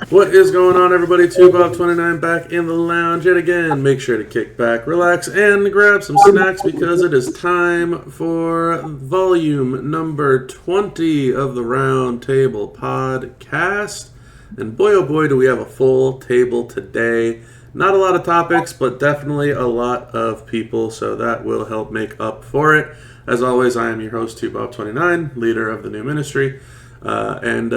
What is going on, everybody? Bob29 back in the lounge yet again. Make sure to kick back, relax, and grab some snacks because it is time for volume number 20 of the Round Table Podcast. And boy, oh boy, do we have a full table today. Not a lot of topics, but definitely a lot of people, so that will help make up for it. As always, I am your host, Bob29, leader of the new ministry. And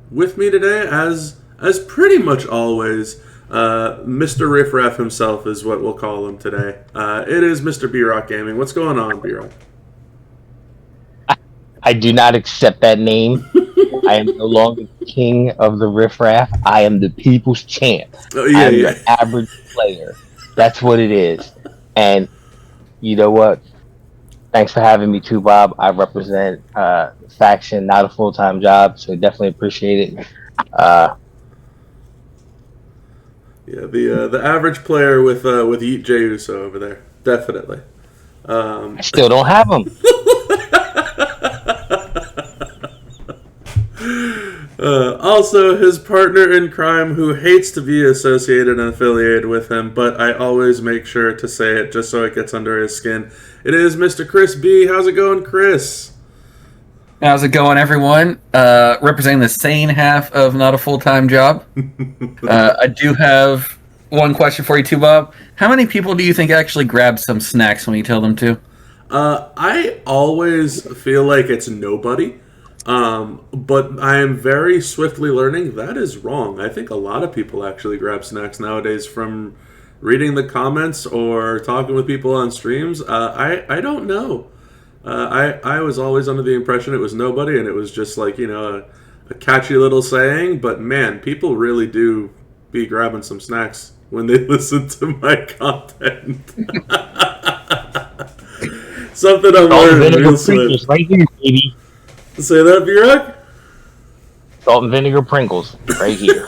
with me today, as pretty much always, Mr. Riff Raff himself is what we'll call him today. It is Mr. B-Rock Gaming. What's going on, B-Rock? I do not accept that name. I am no longer the king of the Riff Raff. I am the people's champ. I am the average player. That's what it is. And you know what? Thanks for having me too, Bob. I represent faction, not a full-time job, so definitely appreciate it. The average player with Yeet J Uso over there, definitely. I still don't have him. Also, his partner in crime who hates to be associated and affiliated with him, but I always make sure to say it just so it gets under his skin. It is Mr. Chris B. How's it going, Chris? How's it going, everyone? Representing the sane half of not a full-time job. I do have one question for you too, Bob. How many people do you think actually grab some snacks when you tell them to? I always feel like it's nobody. But I am very swiftly learning that is wrong. I think a lot of people actually grab snacks nowadays from reading the comments or talking with people on streams. I don't know. I was always under the impression it was nobody and it was just like, a catchy little saying. But man, people really do be grabbing some snacks when they listen to my content. Something I'm learning real slim. Right here, baby. Say that, B-Rock? Salt and vinegar Pringles, right here.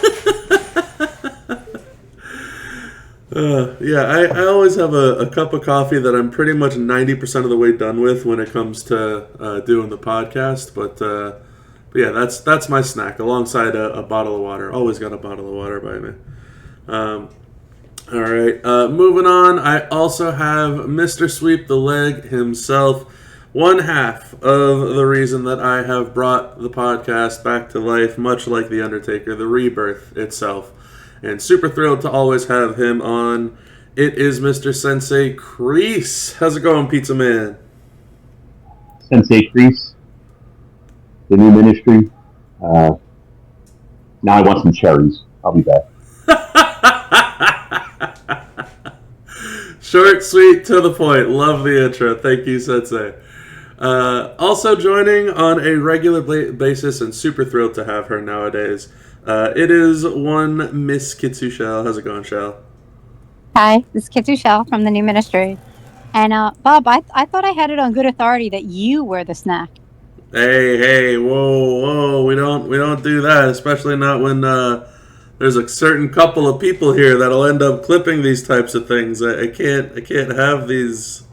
I always have a cup of coffee that I'm pretty much 90% of the way done with when it comes to doing the podcast. But yeah, that's my snack alongside a bottle of water. Always got a bottle of water by me. All right, moving on. I also have Mr. Sweep the Leg himself. One half of the reason that I have brought the podcast back to life, much like The Undertaker, the rebirth itself. And super thrilled to always have him on. It is Mr. Sensei Kreese. How's it going, Pizza Man? Sensei Kreese, the new ministry. Now I want some cherries. I'll be back. Short, sweet, to the point. Love the intro. Thank you, Sensei. Also joining on a regular basis and super thrilled to have her nowadays. It is one Miss Kitsu Shell. How's it going, Shell? Hi, this is Kitsu Shell from the new ministry. And Bob, I thought I had it on good authority that you were the snack. Hey, whoa, we don't do that, especially not when there's a certain couple of people here that'll end up clipping these types of things. I can't have these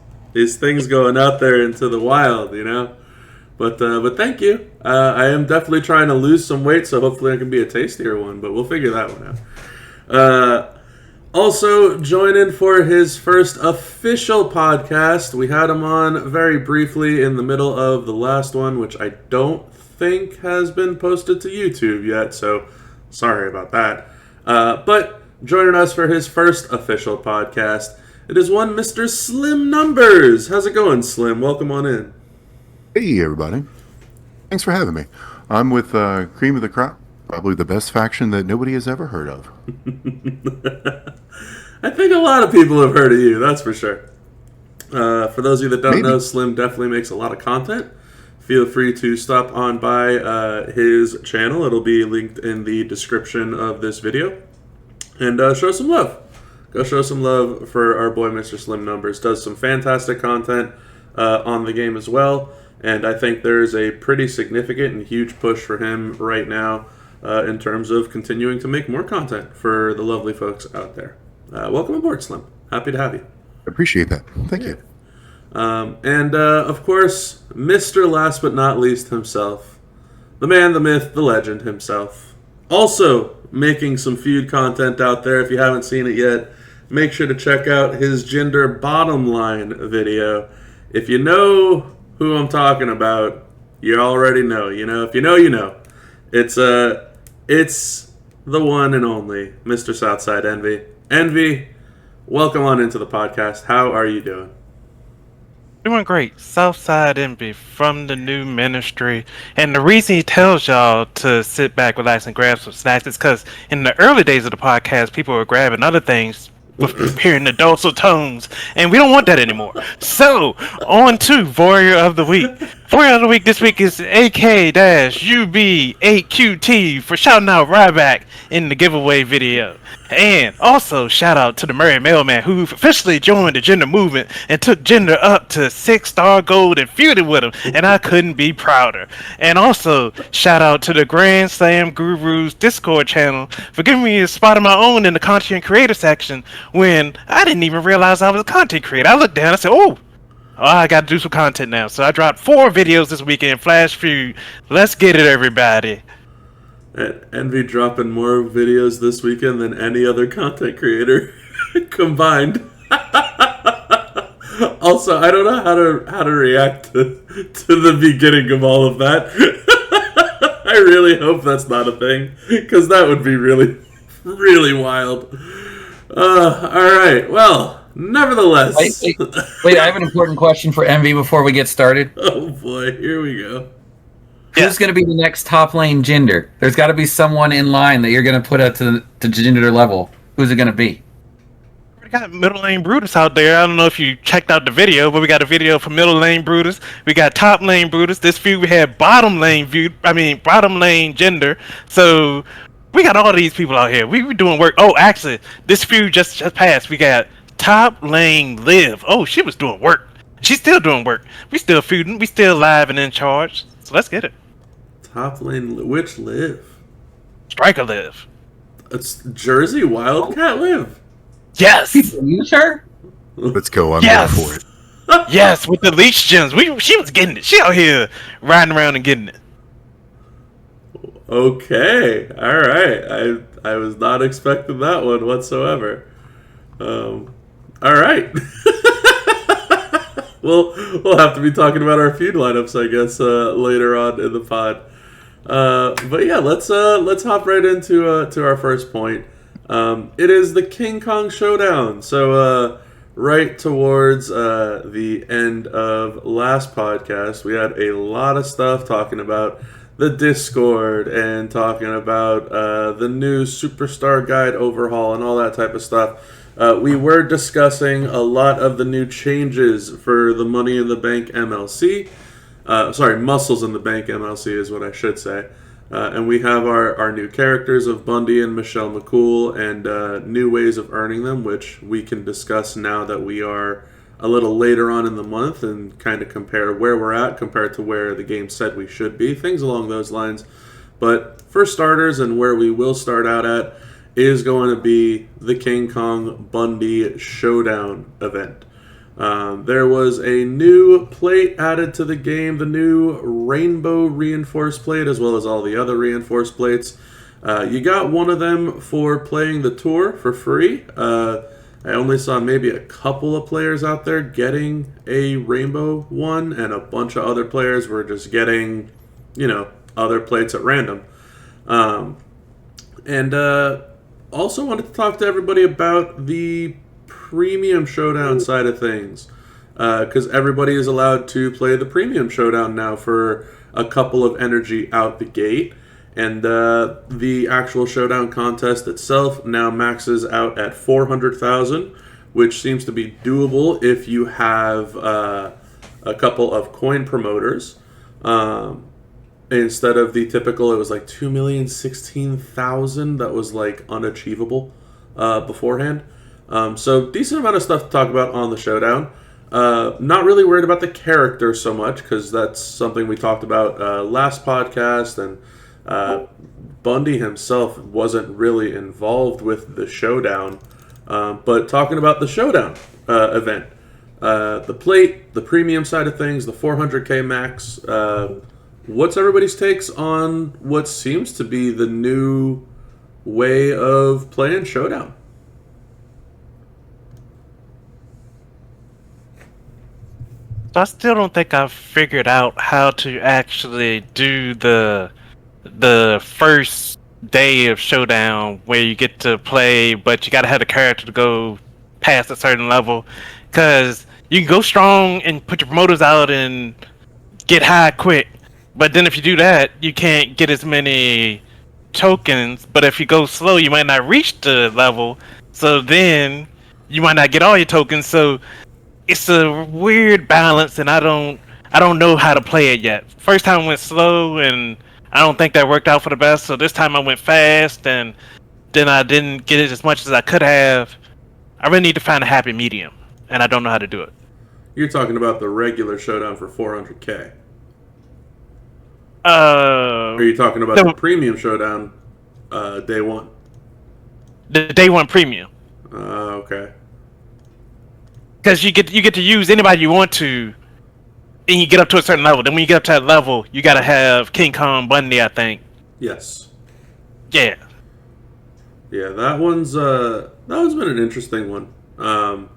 things going out there into the wild, But thank you. I am definitely trying to lose some weight, so hopefully I can be a tastier one, but we'll figure that one out. Also, joining for his first official podcast, we had him on very briefly in the middle of the last one, which I don't think has been posted to YouTube yet, so sorry about that. But joining us for his first official podcast, it is one Mr. Slim Numbers. How's it going, Slim? Welcome on in. Hey, everybody. Thanks for having me. I'm with Cream of the Crop, probably the best faction that nobody has ever heard of. I think a lot of people have heard of you, that's for sure. For those of you that don't know, Slim definitely makes a lot of content. Feel free to stop on by his channel. It'll be linked in the description of this video. And show some love. Go show some love for our boy Mr. Slim Numbers. Does some fantastic content on the game as well. And I think there's a pretty significant and huge push for him right now in terms of continuing to make more content for the lovely folks out there. Welcome aboard, Slim. Happy to have you. Appreciate that. Thank you. And of course, Mr. Last but not least himself, the man, the myth, the legend himself. Also, making some feud content out there. If you haven't seen it yet, make sure to check out his gender bottom line video. If you know who I'm talking about, you already know. You know, if you know, you know. It's the one and only Mr. Southside Envy. Envy, welcome on into the podcast. How are you doing? Doing great. Southside Envy from the new ministry. And the reason he tells y'all to sit back, relax, and grab some snacks is because in the early days of the podcast, people were grabbing other things with hearing the dulcet tones. And we don't want that anymore. So, on to Warrior of the Week. Warrior of the Week this week is AK-UB8QT for shouting out Ryback in the giveaway video. And also shout out to the Murray Mailman who officially joined the gender movement and took gender up to 6-star gold and feuded with him, and I couldn't be prouder. And also shout out to the Grand Slam Gurus Discord channel for giving me a spot of my own in the content creator section when I didn't even realize I was a content creator. I looked down and said, oh, I gotta do some content now. So I dropped 4 videos this weekend, Flash Feud. Let's get it, everybody. Envy dropping more videos this weekend than any other content creator combined. Also, I don't know how to react to the beginning of all of that. I really hope that's not a thing, because that would be really, really wild. All right, well, nevertheless. Wait, I have an important question for Envy before we get started. Oh boy, here we go. Who's going to be the next top lane gender? There's got to be someone in line that you're going to put up to gender level. Who's it going to be? We got middle lane Brutus out there. I don't know if you checked out the video, but we got a video for middle lane Brutus. We got top lane Brutus. This feud we had bottom lane gender. So we got all these people out here. We were doing work. Oh, actually, this feud just passed. We got top lane Liv. Oh, she was doing work. She's still doing work. We still feuding. We still live and in charge. So let's get it. Top lane, which Liv? Striker Liv. It's Jersey Wildcat Liv. Yes. People use her? Let's go. I'm Yes. going for it. Yes, with the leech gems. She was getting it. She out here riding around and getting it. Okay, all right. I was not expecting that one whatsoever. All right. We'll have to be talking about our feud lineups, I guess, later on in the pod. But yeah, let's hop right into to our first point. It is the King Kong Showdown. So right towards the end of last podcast, we had a lot of stuff talking about the Discord and talking about the new Superstar Guide overhaul and all that type of stuff. We were discussing a lot of the new changes for the Money in the Bank MLC. Muscles in the Bank MLC is what I should say. And we have our new characters of Bundy and Michelle McCool and new ways of earning them, which we can discuss now that we are a little later on in the month and kind of compare where we're at compared to where the game said we should be, things along those lines. But for starters, and where we will start out at, is going to be the King Kong Bundy Showdown event. There was a new plate added to the game, the new rainbow reinforced plate, as well as all the other reinforced plates. You got one of them for playing the tour for free. I only saw maybe a couple of players out there getting a rainbow one, and a bunch of other players were just getting, other plates at random. Also wanted to talk to everybody about the Premium Showdown side of things, because everybody is allowed to play the Premium Showdown now for a couple of energy out the gate. And the actual Showdown contest itself now maxes out at 400,000, which seems to be doable if you have a couple of coin promoters. Instead of the typical, it was like 2,016,000 that was like unachievable beforehand. So decent amount of stuff to talk about on the Showdown. Not really worried about the character so much, because that's something we talked about last podcast, and Bundy himself wasn't really involved with the Showdown. But talking about the Showdown event, the plate, the premium side of things, the 400k max, what's everybody's takes on what seems to be the new way of playing Showdown. So I still don't think I've figured out how to actually do the first day of Showdown where you get to play, but you gotta have the character to go past a certain level. Cause you can go strong and put your promoters out and get high quick, but then if you do that, you can't get as many tokens. But if you go slow, you might not reach the level, so then you might not get all your tokens. So it's a weird balance, and I don't know how to play it yet. First time I went slow, and I don't think that worked out for the best. So this time I went fast, and then I didn't get it as much as I could have. I really need to find a happy medium, and I don't know how to do it. You're talking about the regular Showdown for 400k. Or are you talking about the premium Showdown day one? The day one premium. Okay. Because you get to use anybody you want to, and you get up to a certain level. Then when you get up to that level, you gotta have King Kong Bundy, I think. Yes. Yeah. Yeah, that one's been an interesting one.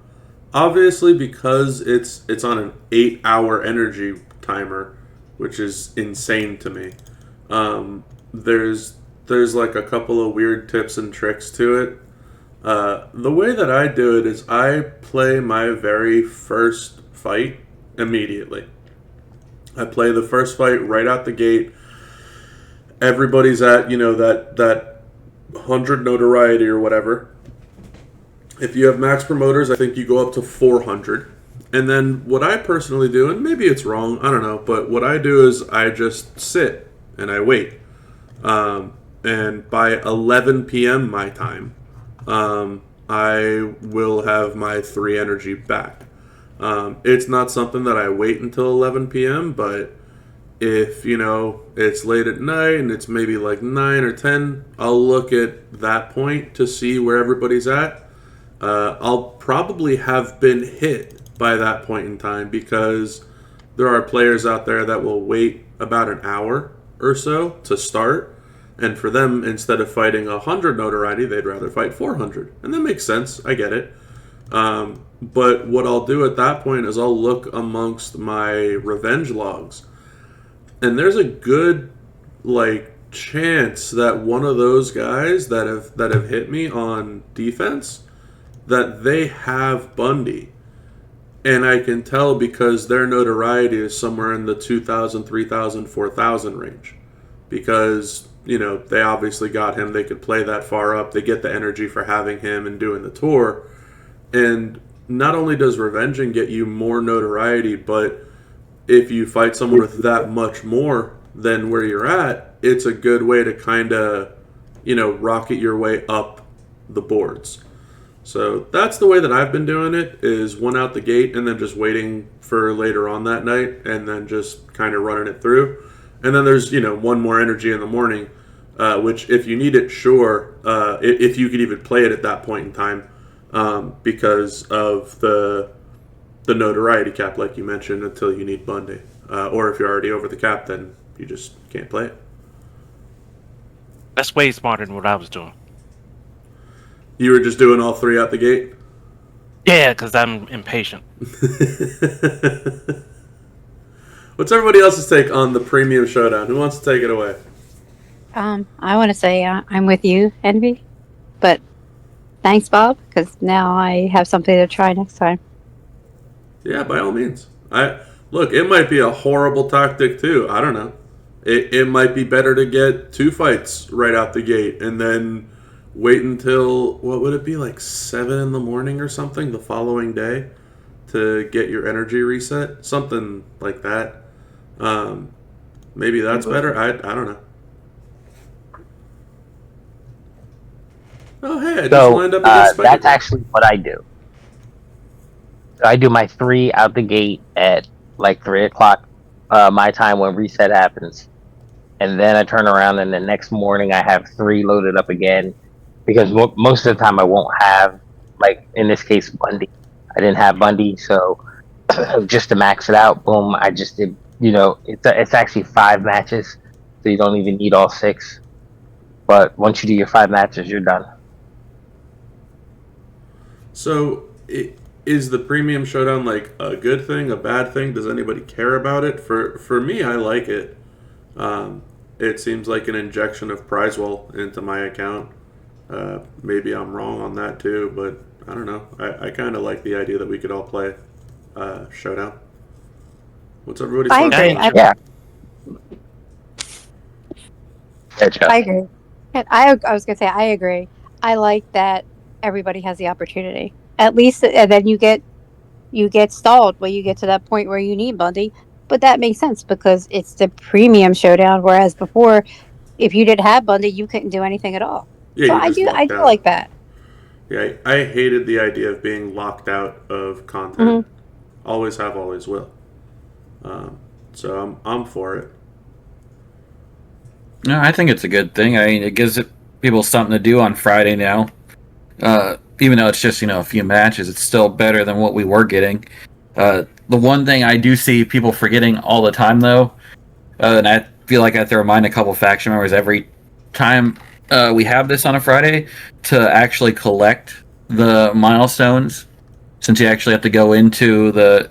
Obviously, because it's on an 8-hour energy timer, which is insane to me. There's like a couple of weird tips and tricks to it. The way that I do it is I play my very first fight immediately. I play the first fight right out the gate. Everybody's at, that 100 notoriety or whatever. If you have max promoters, I think you go up to 400. And then what I personally do, and maybe it's wrong, I don't know, but what I do is I just sit and I wait. And by 11 p.m. my time, I will have my 3 energy back. It's not something that I wait until 11 p.m., but if, it's late at night and it's maybe like 9 or 10, I'll look at that point to see where everybody's at. I'll probably have been hit by that point in time because there are players out there that will wait about an hour or so to start. And for them, instead of fighting 100 notoriety, they'd rather fight 400. And that makes sense. I get it. But what I'll do at that point is I'll look amongst my revenge logs. And there's a good, chance that one of those guys that have hit me on defense, that they have Bundy. And I can tell because their notoriety is somewhere in the 2,000, 3,000, 4,000 range. Because, they obviously got him. They could play that far up. They get the energy for having him and doing the tour. And not only does revenging get you more notoriety, but if you fight someone with that much more than where you're at, it's a good way to kind of, rocket your way up the boards. So that's the way that I've been doing it, is one out the gate and then just waiting for later on that night and then just kind of running it through. And then there's, one more energy in the morning, which if you need it, sure, if you could even play it at that point in time, because of the notoriety cap, like you mentioned, until you need Bundy. Or if you're already over the cap, then you just can't play it. That's way smarter than what I was doing. You were just doing all 3 out the gate? Yeah, because I'm impatient. What's everybody else's take on the premium Showdown? Who wants to take it away? I want to say I'm with you, Envy. But thanks, Bob, because now I have something to try next time. Yeah, by all means. Look, it might be a horrible tactic too. I don't know. It might be better to get 2 fights right out the gate and then wait until, what would it be, 7 in the morning or something the following day to get your energy reset? Something like that. Maybe that's better. I don't know. Oh, hey, I just lined up against Spider-Man. That's actually what I do. I do my 3 out the gate at 3 o'clock my time when reset happens. And then I turn around and the next morning I have 3 loaded up again. Because most of the time I won't have, in this case, Bundy. I didn't have Bundy, so just to max it out, boom, I just did, it's actually 5 matches. So you don't even need all 6. But once you do your 5 matches, you're done. So, is the premium showdown like a good thing, a bad thing? Does anybody care about it? For me, I like it. It seems like an injection of prize-well into my account. Maybe I'm wrong on that too, but I don't know. I kind of like the idea that we could all play Showdown. What's everybody's I thoughts? agree. Yeah. I agree. And I was gonna say I agree. I like that everybody has the opportunity. At least, and then you get stalled when you get to that point where you need Bundy. But that makes sense because it's the premium showdown. Whereas before, if you didn't have Bundy, you couldn't do anything at all. Yeah, So you're just I locked do out. like that. Yeah, I hated the idea of being locked out of content. Always have, always will. So I'm for it. No, I think it's a good thing. I mean, it gives people something to do on Friday now. Even though it's just, a few matches, it's still better than what we were getting. The one thing I do see people forgetting all the time, though, and I feel like I have to remind a couple faction members every time we have this on a Friday, to actually collect the milestones, since you actually have to go into the,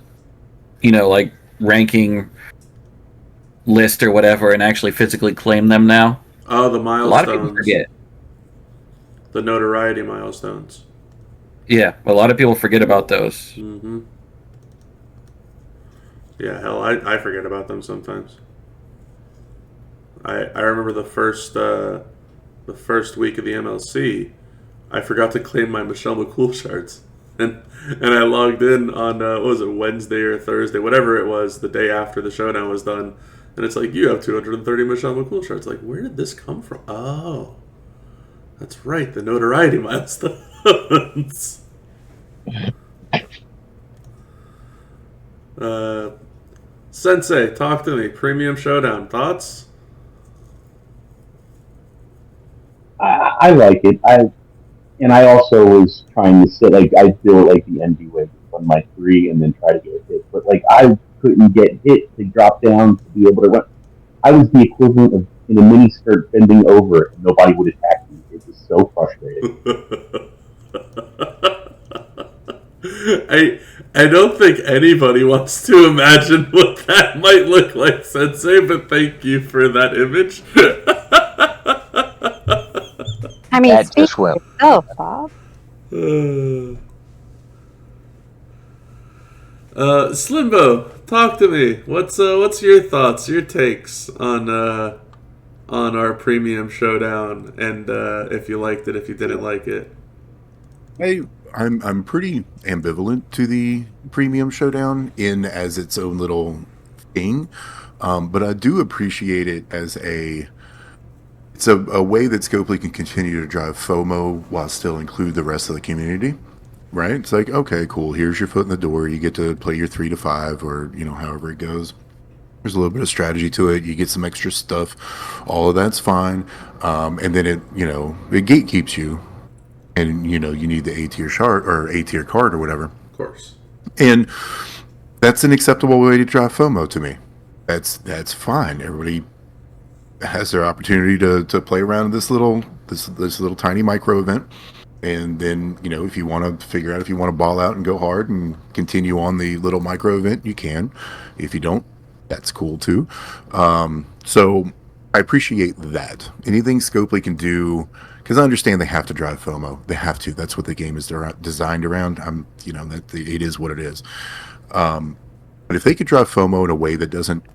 like ranking list or whatever and actually physically claim them now. Oh, the A milestones. lot of people forget. The notoriety milestones. Yeah, a lot of people forget about those. Mm-hmm. Yeah, hell, I forget about them sometimes. I remember the first week of the MLC, I forgot to claim my Michelle McCool shards, and I logged in on what was it, Wednesday or Thursday, whatever it was, the day after the showdown was done, and it's like, you have 230 Michelle McCool shards. Like, where did this come from? Oh, that's right, the notoriety milestones. Sensei, talk to me. Premium Showdown, thoughts? I like it. I also was trying to sit, like, I do it like the NB way on my 3 and then try to get hit. But, like, I couldn't get hit to drop down to be able to run. I was the equivalent of in a mini skirt bending over and nobody would attack me. It was so frustrating. I don't think anybody wants to imagine what that might look like, Sensei, but thank you for that image. I mean, That speak just for will. yourself, Bob. Slimbo, talk to me. What's your thoughts, your takes on our premium showdown, and if you liked it, if you didn't like it? I'm pretty ambivalent to the premium showdown in as its own little thing, but I do appreciate it as it's a way that Scopely can continue to drive FOMO while still include the rest of the community. Right? It's like, okay, cool. Here's your foot in the door. You get to play your 3 to 5, or however it goes. There's a little bit of strategy to it. You get some extra stuff. All of that's fine. And then it gatekeeps you. And, you need the A tier shard or A tier card or whatever. Of course. And that's an acceptable way to drive FOMO to me. That's fine. Everybody has their opportunity to play around this little tiny micro event. And then, if you want to figure out if you want to ball out and go hard and continue on the little micro event, you can. If you don't, that's cool too. So I appreciate that. Anything Scopely can do, because I understand they have to drive FOMO. They have to. That's what the game is designed around. It is what it is. But if they could drive FOMO in a way that doesn't,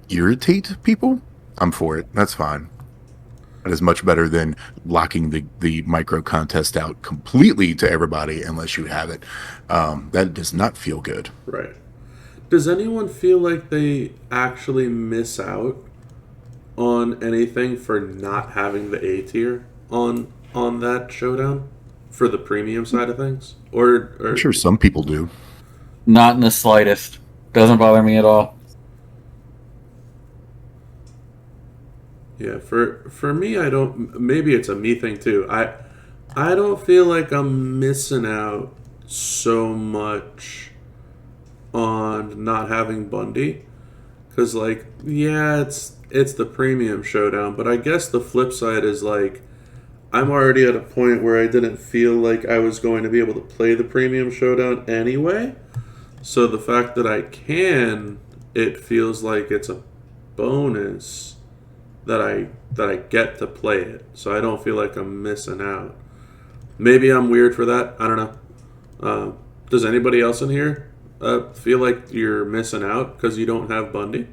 irritate people, I'm for it. That's fine. That is much better than locking the micro contest out completely to everybody unless you have it. That does not feel good. Right. Does anyone feel like they actually miss out on anything for not having the A tier on that showdown for the premium side of things? Or I'm sure some people do. Not in the slightest. Doesn't bother me at all. Yeah, for me, I don't. Maybe it's a me thing too. I don't feel like I'm missing out so much on not having Bundy, because it's the premium showdown. But I guess the flip side is like I'm already at a point where I didn't feel like I was going to be able to play the Premium Showdown anyway. So the fact that I can, it feels like it's a bonus that I get to play it. So I don't feel like I'm missing out. Maybe I'm weird for that. I don't know. Does anybody else in here feel like you're missing out because you don't have Bundy?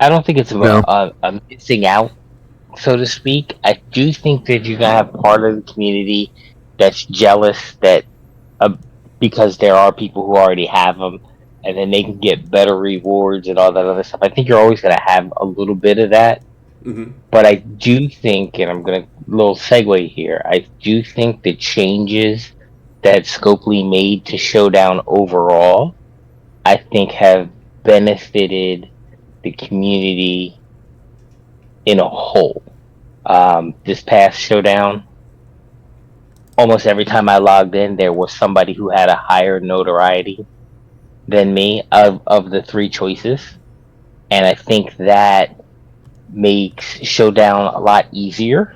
I don't think it's a missing out, so to speak. I do think that you're gonna have part of the community that's jealous that because there are people who already have them, and then they can get better rewards and all that other stuff. I think you're always gonna have a little bit of that. Mm-hmm. But I do think, and I'm gonna little segue here. I do think the changes that Scopely made to Showdown overall, I think have benefited the community in a whole. This past Showdown, almost every time I logged in, there was somebody who had a higher notoriety than me of the three choices. And I think that makes Showdown a lot easier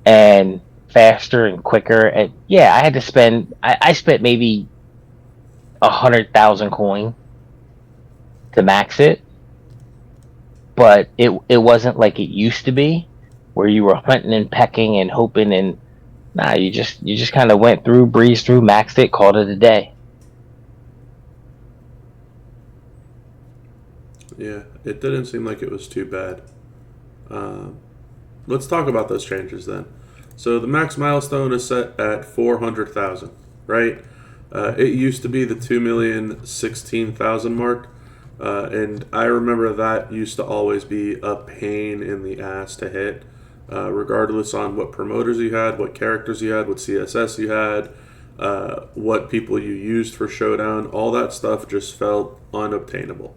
and faster and quicker. And yeah, I had to spend, I spent maybe 100,000 coin to max it, but it wasn't like it used to be, where you were hunting and pecking and hoping, and nah, you just kind of went through, breezed through, maxed it, called it a day. Yeah, it didn't seem like it was too bad. Let's talk about those changes then. So the max milestone is set at 400,000, right? It used to be the 2,016,000 mark. And I remember that used to always be a pain in the ass to hit, regardless on what promoters you had, what characters you had, what CSS you had, what people you used for Showdown. All that stuff just felt unobtainable.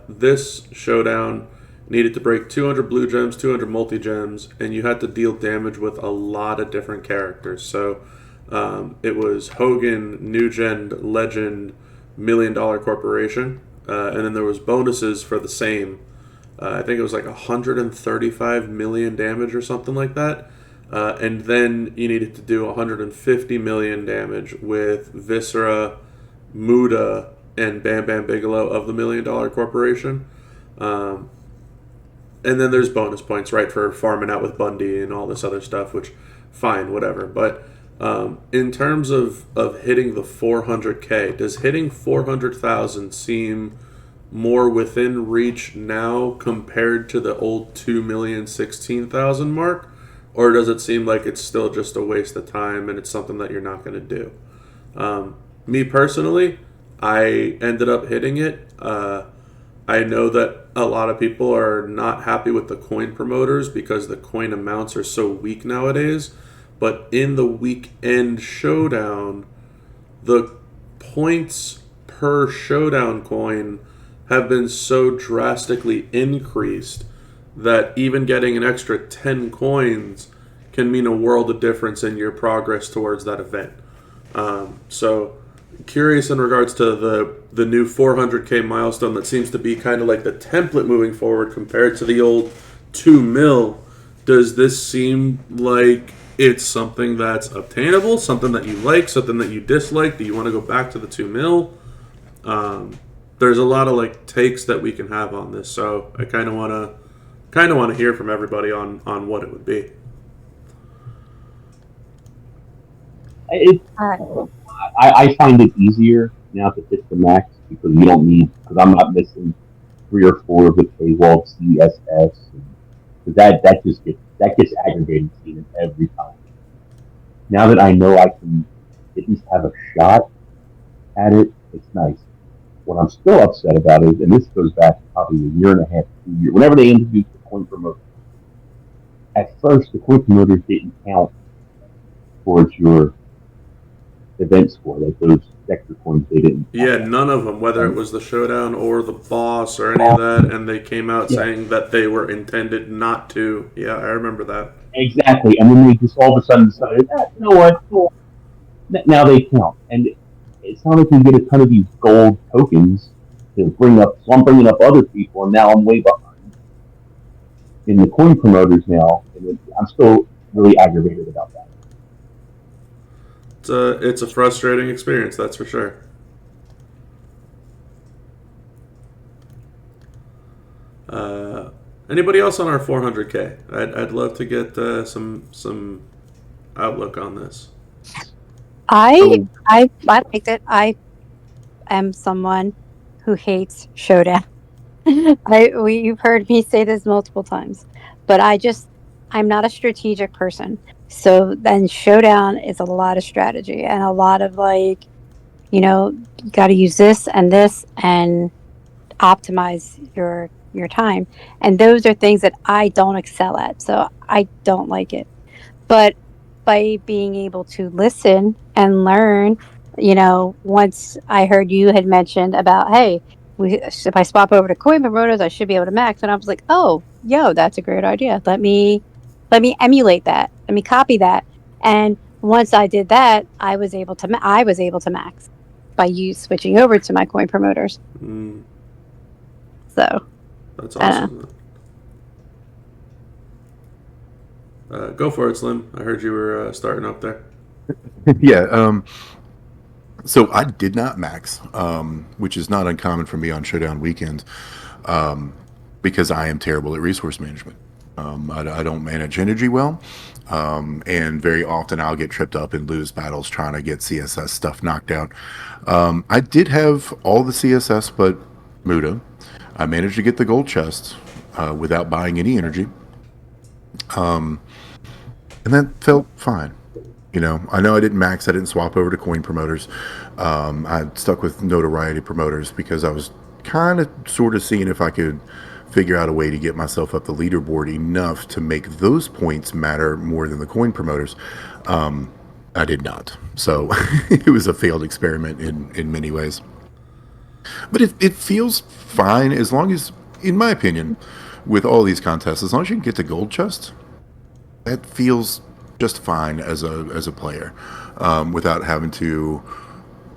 This Showdown needed to break 200 blue gems, 200 multi-gems, and you had to deal damage with a lot of different characters. So it was Hogan, New Gen, Legend, $1 Million Corporation. And then there was bonuses for the same. I think it was like 135 million damage or something like that. And then you needed to do 150 million damage with Viscera, Muda, and Bam Bam Bigelow of the $1 Million Corporation. And then there's bonus points, right, for farming out with Bundy and all this other stuff, which, fine, whatever. But in terms of hitting the 400K, does hitting 400,000 seem more within reach now compared to the old 2,016,000 mark? Or does it seem like it's still just a waste of time and it's something that you're not going to do? Me personally, I ended up hitting it. I know that a lot of people are not happy with the coin promoters because the coin amounts are so weak nowadays. But in the weekend Showdown, the points per Showdown coin have been so drastically increased that even getting an extra 10 coins can mean a world of difference in your progress towards that event. So curious in regards to the new 400K milestone that seems to be kind of like the template moving forward compared to the old 2 mil. Does this seem like it's something that's obtainable, something that you like, something that you dislike? Do you want to go back to the 2 mil? There's a lot of like takes that we can have on this, so I kind of want to hear from everybody on what it would be. I find it easier now to hit the max because you don't need, because I'm not missing 3 or 4 of the K-Wall CSS. That gets aggravating seeing it every time. Now that I know I can at least have a shot at it, it's nice. What I'm still upset about is, and this goes back probably a year and a half, 2 years, whenever they introduced the coin promoter. At first, the coin promoters didn't count towards your event score, like those extra coins, they didn't. Yeah, none of them, whether it was the Showdown or the Boss or any of that, and they came out saying that they were intended not to. Yeah, I remember that. Exactly, and then they just all of a sudden decided, you know what, cool. Now they count, and it's not like you get a ton of these gold tokens to bring up. So I'm bringing up other people, and now I'm way behind in the coin promoters now, and I'm still really aggravated about that. It's a frustrating experience, that's for sure. Anybody else on our 400K? I'd love to get some outlook on this. I liked it. I am someone who hates Showdown. You've heard me say this multiple times, but I'm not a strategic person. So then Showdown is a lot of strategy and a lot of you got to use this and optimize your time. And those are things that I don't excel at. So I don't like it. But by being able to listen and learn, once I heard you had mentioned about, hey, if I swap over to coin promoters, I should be able to max. And I was like, oh, that's a great idea. Let me emulate that. Let me copy that. And once I did that, I was able to max by you switching over to my coin promoters. So that's awesome. Go for it, Slim. I heard you were starting up there. Yeah. So I did not max, which is not uncommon for me on Showdown weekends, because I am terrible at resource management. I don't manage energy well, and very often I'll get tripped up and lose battles trying to get CSS stuff knocked out. I did have all the CSS but Muda. I managed to get the gold chest without buying any energy, and that felt fine. I know I didn't max. I didn't swap over to coin promoters. I stuck with notoriety promoters because I was kind of sort of seeing if I could figure out a way to get myself up the leaderboard enough to make those points matter more than the coin promoters. I did not. So it was a failed experiment in many ways. But it feels fine as long as, in my opinion, with all these contests, as long as you can get the gold chest, that feels just fine as a player, without having to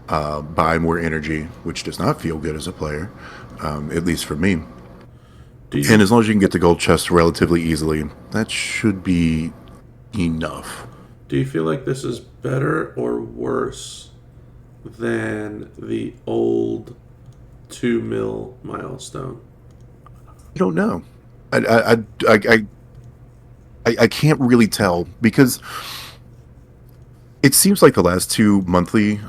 buy more energy, which does not feel good as a player, at least for me. And as long as you can get the gold chest relatively easily, that should be enough. Do you feel like this is better or worse than the old 2 mil milestone? I don't know. I can't really tell because it seems like the last 2 monthly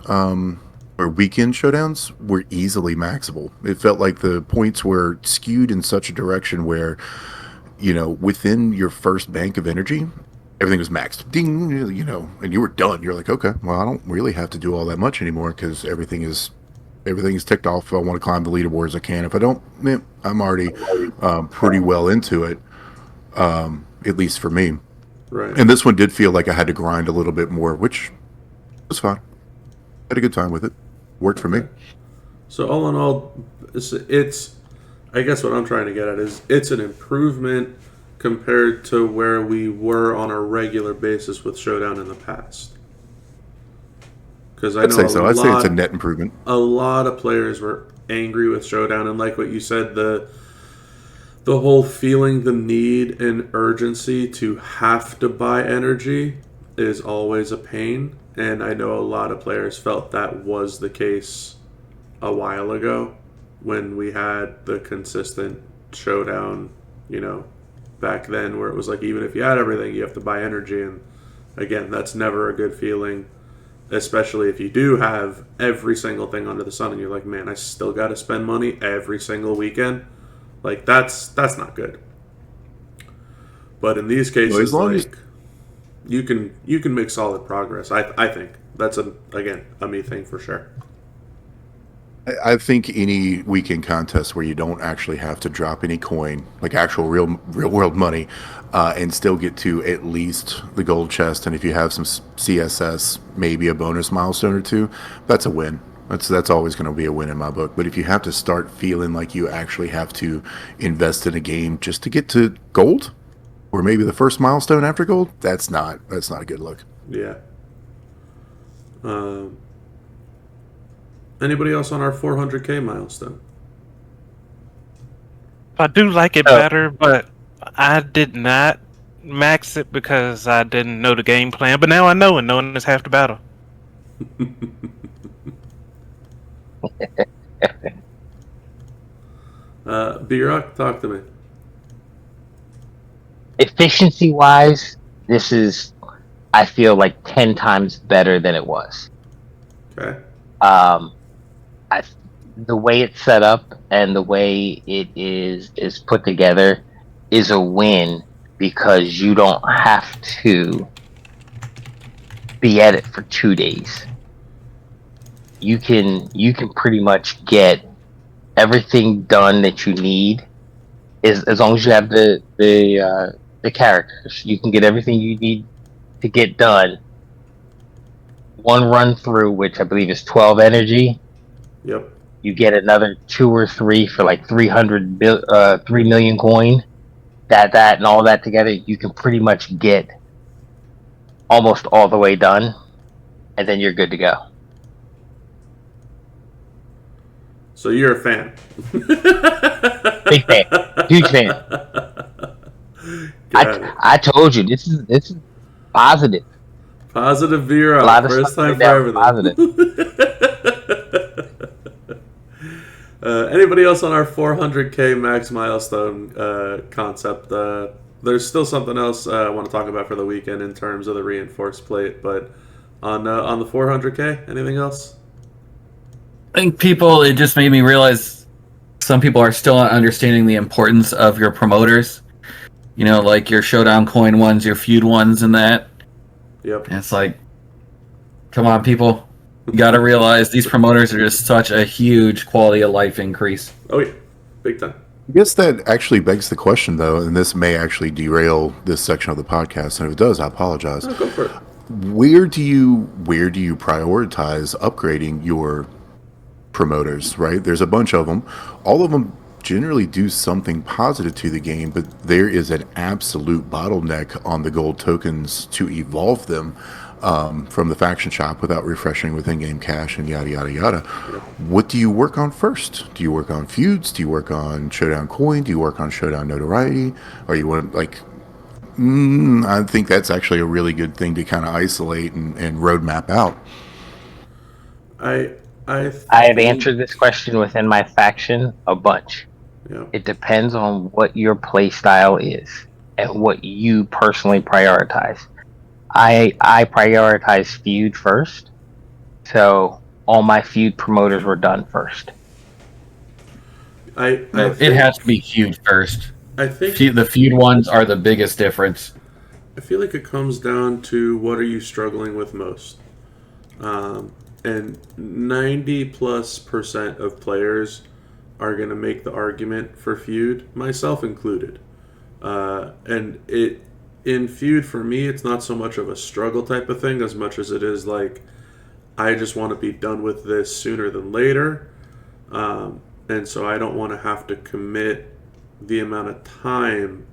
or weekend showdowns were easily maxable. It felt like the points were skewed in such a direction where, within your first bank of energy, everything was maxed. Ding, and you were done. You're like, okay, well, I don't really have to do all that much anymore because everything is ticked off. If I want to climb the leaderboard as I can. If I don't, I'm already pretty well into it, at least for me. Right. And this one did feel like I had to grind a little bit more, which was fine. Had a good time with it. Worked for me. So all in all, it's I guess what I'm trying to get at is it's an improvement compared to where we were on a regular basis with Showdown in the past. Because I'd say so. I'd say it's a net improvement. A lot of players were angry with Showdown, and like what you said, the whole feeling the need and urgency to have to buy energy is always a pain. And I know a lot of players felt that was the case a while ago when we had the consistent Showdown, back then, where it was like even if you had everything, you have to buy energy. And again, that's never a good feeling, especially if you do have every single thing under the sun and you're like, man, I still got to spend money every single weekend. Like that's not good. But in these cases, you can make solid progress. I think that's a me thing for sure. I think any weekend contest where you don't actually have to drop any coin, like actual real world money, and still get to at least the gold chest, and if you have some CSS, maybe a bonus milestone or two, that's a win. That's always going to be a win in my book. But if you have to start feeling like you actually have to invest in a game just to get to gold, or maybe the first milestone after gold, that's not a good look. Yeah. Anybody else on our 400K milestone? I do like it Oh. better, but I did not max it because I didn't know the game plan. But now I know, and knowing is half the battle. B-Rock, talk to me. Efficiency wise, this is, I feel like 10 times better than it was. Okay. The way it's set up and the way it is put together is a win because you don't have to be at it for 2 days. You can pretty much get everything done that you need as long as you have the characters. You can get everything you need to get done. One run through, which I believe is 12 energy. Yep. You get another 2 or 3 for like 3 million coin. That and all that together, you can pretty much get almost all the way done, and then you're good to go. So you're a fan. Big fan, huge fan. I told you this is positive. Positive V-Rock. A lot of First stuff time for everything. positive. Anybody else on our 400k max milestone concept? There's still something else I want to talk about for the weekend in terms of the reinforced plate, but on the 400k, anything else? I think it just made me realize some people are still not understanding the importance of your promoters. You know, like your Showdown coin ones, your feud ones, and that. Yep. And it's like, come on, people. You got to realize these promoters are just such a huge quality of life increase. Oh, yeah. Big time. I guess that actually begs the question, though, and this may actually derail this section of the podcast, and if it does, I apologize. Oh, go for it. Where do you prioritize upgrading your promoters, right? There's a bunch of them. All of them generally do something positive to the game, but there is an absolute bottleneck on the gold tokens to evolve them from the faction shop without refreshing with in-game cash and yada yada yada. What do you work on first? Do you work on feuds? Do you work on Showdown coin? Do you work on Showdown notoriety? Or you want I think that's actually a really good thing to kind of isolate and roadmap out. I have answered this question within my faction a bunch. Yeah. It depends on what your play style is and what you personally prioritize. I prioritize feud first, so all my feud promoters were done first. It has to be feud first. I think The feud ones are the biggest difference. I feel like it comes down to what are you struggling with most. And 90+% of players are going to make the argument for feud, myself included. And in feud, for me, it's not so much of a struggle type of thing as much as it is like, I just want to be done with this sooner than later. And so I don't want to have to commit the amount of time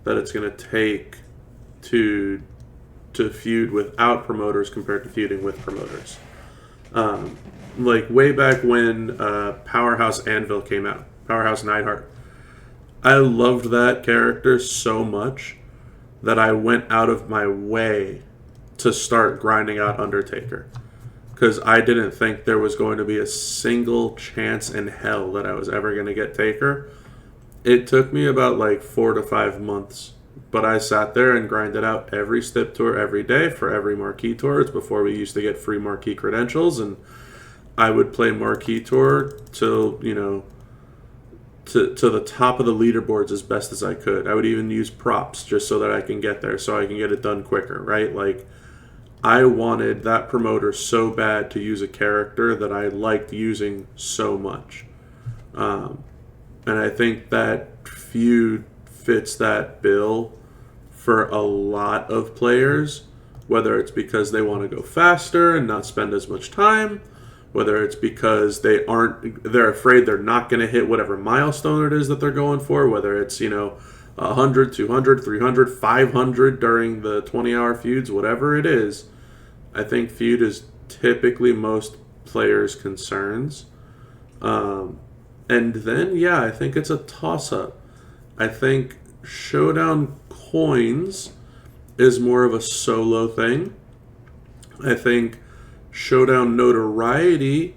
that it's going to take to feud without promoters compared to feuding with promoters. Like way back when Powerhouse Anvil came out, Powerhouse Neidhart, I loved that character so much that I went out of my way to start grinding out Undertaker, because I didn't think there was going to be a single chance in hell that I was ever going to get Taker. It took me about 4 to 5 months, but I sat there and grinded out every stip tour every day for every marquee tour. It's before we used to get free marquee credentials, and I would play marquee tour till, to the top of the leaderboards as best as I could. I would even use props just so that I can get there, so I can get it done quicker, right? I wanted that promoter so bad to use a character that I liked using so much. And I think that feud fits that bill for a lot of players, whether it's because they want to go faster and not spend as much time, whether it's because they're afraid they're not going to hit whatever milestone it is that they're going for, whether it's 100, 200, 300, 500 during the 20-hour feuds, whatever it is. I think feud is typically most players' concerns. And then, I think it's a toss-up. I think Showdown coins is more of a solo thing. I think Showdown notoriety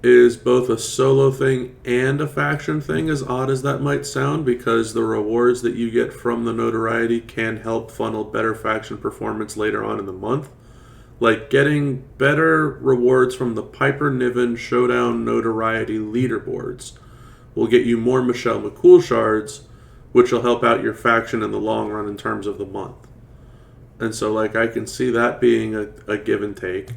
is both a solo thing and a faction thing, as odd as that might sound, because the rewards that you get from the notoriety can help funnel better faction performance later on in the month. Like getting better rewards from the Piper Niven Showdown notoriety leaderboards will get you more Michelle McCool shards, which will help out your faction in the long run in terms of the month. And so, like, I can see that being a give and take.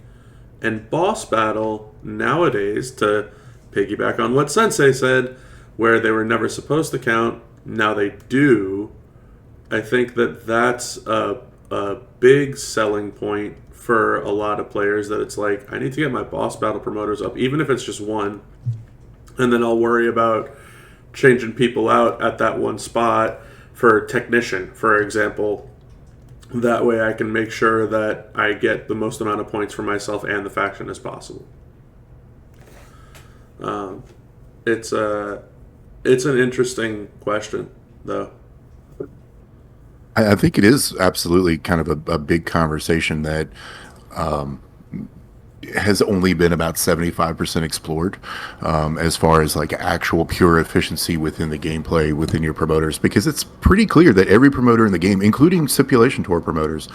And boss battle nowadays, to piggyback on what Sensei said, where they were never supposed to count, now they do. I think that that's a big selling point for a lot of players, that it's like, I need to get my boss battle promoters up, even if it's just one, and then I'll worry about changing people out at that one spot for technician, for example. That way I can make sure that I get the most amount of points for myself and the faction as possible. It's an interesting question, though. I think it is absolutely kind of a big conversation that has only been about 75% explored as far as like actual pure efficiency within the gameplay within your promoters, because it's pretty clear that every promoter in the game, including stipulation tour promoters,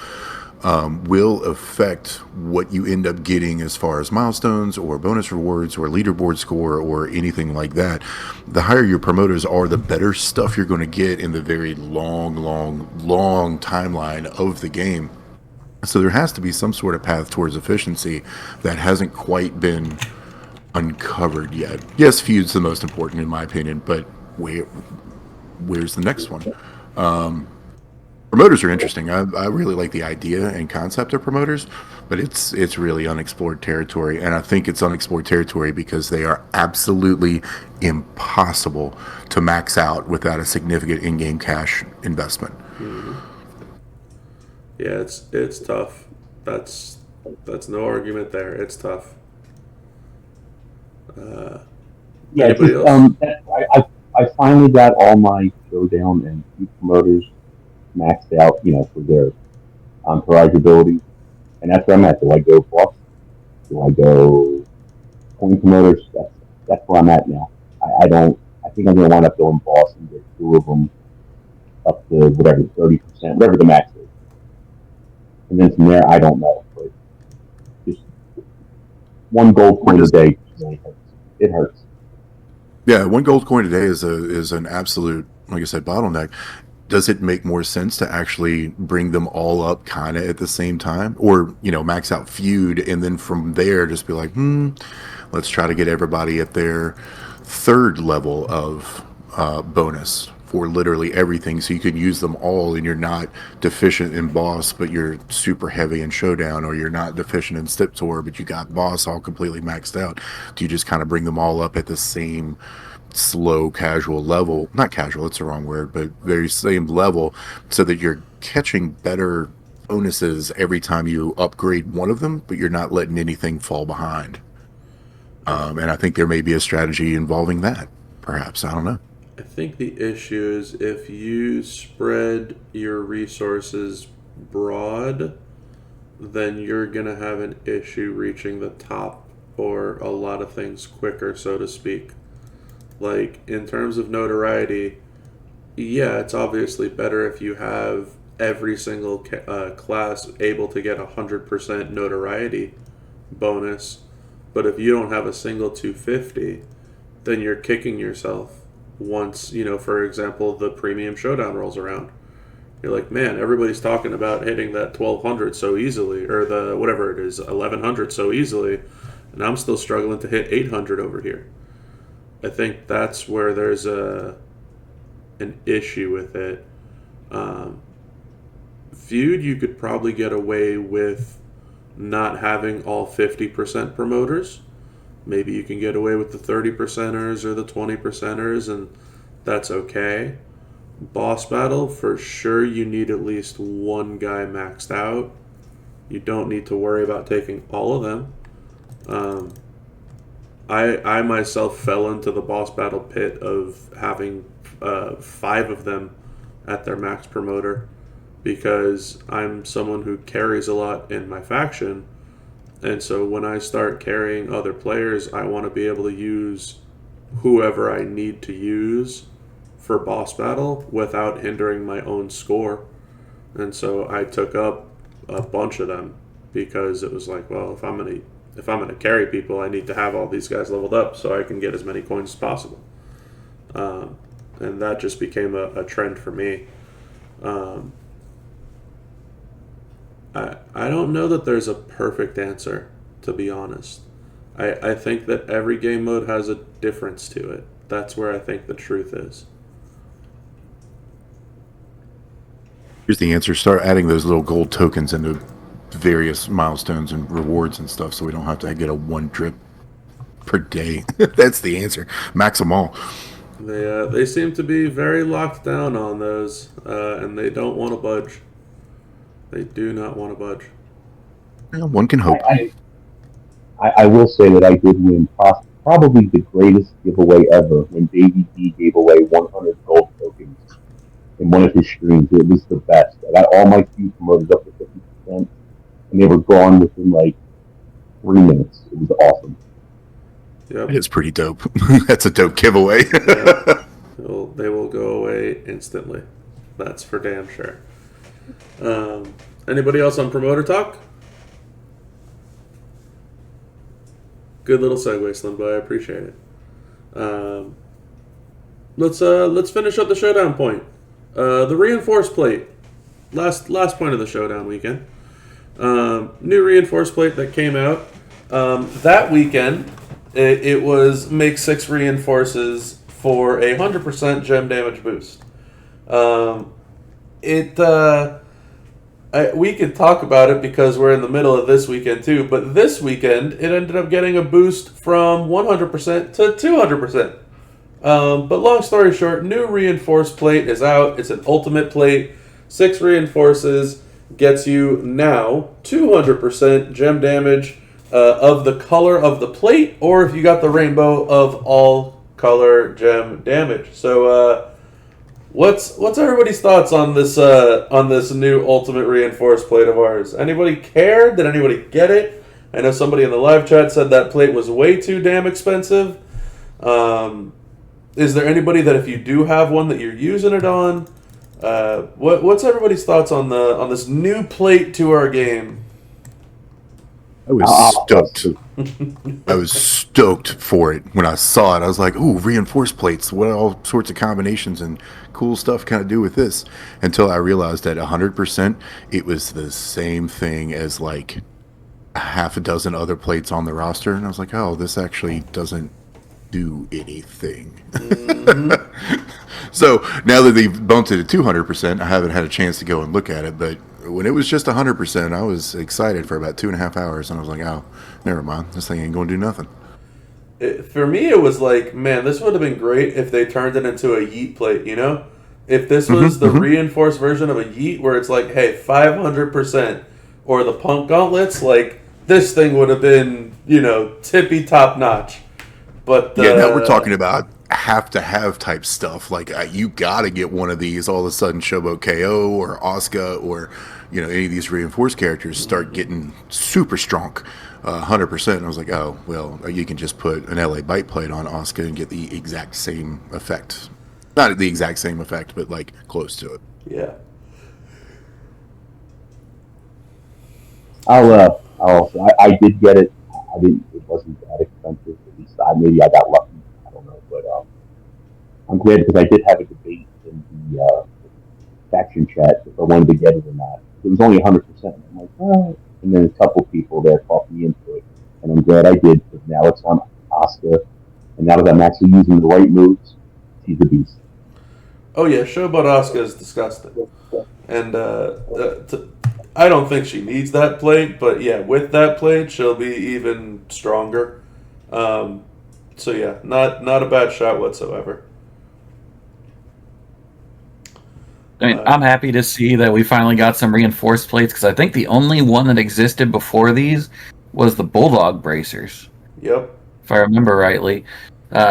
will affect what you end up getting as far as milestones or bonus rewards or leaderboard score or anything like that. The higher your promoters are, the better stuff you're going to get in the very long timeline of the game. So there has to be some sort of path towards efficiency that hasn't quite been uncovered yet. Yes, Feuds the most important in my opinion, but where's the next one? Promoters are interesting. I really like the idea and concept of promoters, but it's really unexplored territory, and I think it's unexplored territory because they are absolutely impossible to max out without a significant in-game cash investment. Mm-hmm. Yeah, it's tough. That's no argument there. It's tough. Yeah, I finally got all my Showdown and Feud promoters maxed out, for their entourage ability, and that's where I'm at. Do I go boss? Do I go point promoters? That's where I'm at now. I think I'm gonna wind up going boss and get 2 of them up to whatever 30%, whatever the max is. And then from there, I don't know. But just 1 gold coin a day really hurts. It hurts. Yeah, 1 gold coin a day is an absolute, like I said, bottleneck. Does it make more sense to actually bring them all up kind of at the same time? Or, max out Feud and then from there just be like, let's try to get everybody at their 3rd level of bonus for literally everything, so you can use them all and you're not deficient in boss but you're super heavy in Showdown, or you're not deficient in Stip Tour but you got boss all completely maxed out. Do you just kind of bring them all up at the same slow casual level? Not casual, it's the wrong word, but very same level, so that you're catching better bonuses every time you upgrade one of them, but you're not letting anything fall behind. And I think there may be a strategy involving that, perhaps. I don't know. I think the issue is if you spread your resources broad, then you're going to have an issue reaching the top or a lot of things quicker, so to speak. Like, in terms of notoriety, yeah, it's obviously better if you have every single class able to get 100% notoriety bonus, but if you don't have a single 250, then you're kicking yourself once, for example, the premium Showdown rolls around. You're like, man, everybody's talking about hitting that 1200 so easily, or the whatever it is, 1100 so easily, and I'm still struggling to hit 800 over here. I think that's where there's an issue with it. Feud, you could probably get away with not having all 50% promoters. Maybe you can get away with the 30%ers or the 20%ers, and that's okay. Boss battle, for sure you need at least 1 guy maxed out. You don't need to worry about taking all of them. I myself fell into the boss battle pit of having 5 of them at their max promoter, because I'm someone who carries a lot in my faction, and so when I start carrying other players, I want to be able to use whoever I need to use for boss battle without hindering my own score. And so I took up a bunch of them, because it was like, well, if I'm gonna carry people, I need to have all these guys leveled up so I can get as many coins as possible. And that just became a trend for me. I don't know that there's a perfect answer, to be honest. I think that every game mode has a difference to it. That's where I think the truth is. Here's the answer. Start adding those little gold tokens into various milestones and rewards and stuff, so we don't have to get a 1 drip per day. That's the answer. Max them all. They seem to be very locked down on those, and they don't want to budge. They do not want to budge. Well, one can hope. I will say that I did win probably the greatest giveaway ever when Davey D gave away 100 gold tokens in one of his streams. It was the best. I got all my queues promoted up to 50%, and they were gone within like 3 minutes. It was awesome. Yep. It's pretty dope. That's a dope giveaway. Yeah. They will go away instantly. That's for damn sure. Anybody else on promoter talk? Good little segue, Slim Boy. I appreciate it. Let's finish up the showdown point. The reinforced plate. Last point of the showdown weekend. New reinforced plate that came out that weekend. It was make 6 reinforces for a 100% gem damage boost. We could talk about it because we're in the middle of this weekend too, but this weekend it ended up getting a boost from 100% to 200%. But long story short, new reinforced plate is out. It's an ultimate plate. 6 reinforces gets you now 200% gem damage of the color of the plate, or if you got the rainbow, of all color gem damage. So what's everybody's thoughts on this new ultimate reinforced plate of ours? Anybody care? Did anybody get it? I know somebody in the live chat said that plate was way too damn expensive. Is there anybody that if you do have one that you're using it on? What's everybody's thoughts on this new plate to our game? I was stoked. I was stoked for it when I saw it. I was like, ooh, reinforced plates. What all sorts of combinations and cool stuff can I do with this? Until I realized that 100%, it was the same thing as like a half a dozen other plates on the roster. And I was like, oh, this actually doesn't do anything. Mm-hmm. So now that they've bumped it to 200%, I haven't had a chance to go and look at it, but when it was just 100%, I was excited for about 2.5 hours, and I was like, oh, never mind. This thing ain't going to do nothing. For me, it was like, man, this would have been great if they turned it into a yeet plate, you know? If this was the reinforced version of a yeet where it's like, hey, 500%, or the punk gauntlets, like, this thing would have been, you know, tippy top notch. But yeah, now we're talking about have to have type stuff. Like, you got to get one of these. All of a sudden, Showboat KO or Asuka or, you know, any of these reinforced characters start getting super strong, 100%. And I was like, oh, well, you can just put an LA bite plate on Asuka and get the exact same effect. Not the exact same effect, but like close to it. Yeah. I did get it. I didn't. It wasn't that expensive. At least maybe I got lucky. I don't know, but I'm glad because I did have a debate in the faction chat if I wanted to get it or not. It was only 100%. I'm like, oh. And then a couple people there talked me into it, and I'm glad I did because now it's on Asuka, and now that I'm actually using the right moves, she's a beast. Oh yeah, Showboat Asuka is disgusting, and I don't think she needs that plate, but yeah, with that plate, she'll be even stronger. So yeah, not a bad shot whatsoever. I mean, I'm happy to see that we finally got some reinforced plates because I think the only one that existed before these was the Bulldog bracers. Yep. If I remember rightly.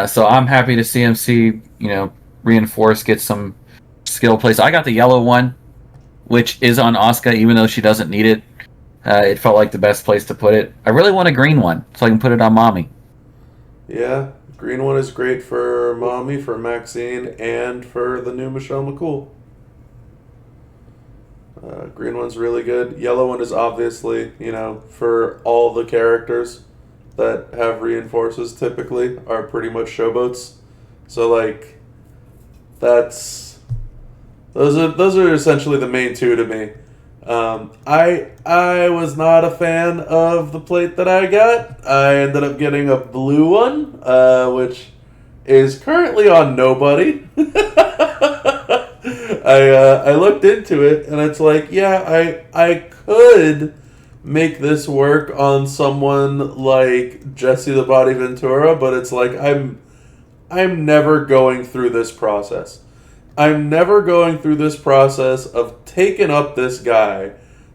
So I'm happy to see CMC, you know, reinforce, get some skill plays. I got the yellow one, which is on Asuka, even though she doesn't need it. It felt like the best place to put it. I really want a green one, so I can put it on Mommy. Yeah, green one is great for Mommy, for Maxine, and for the new Michelle McCool. Green one's really good. Yellow one is obviously, for all the characters that have reinforces typically are pretty much showboats. So like, those are essentially the main two to me. I was not a fan of the plate that I got. I ended up getting a blue one, which is currently on nobody. I looked into it and it's like, yeah, I could make this work on someone like Jesse the Body Ventura, but it's like I'm never going through this process. I'm never going through this process of taking up this guy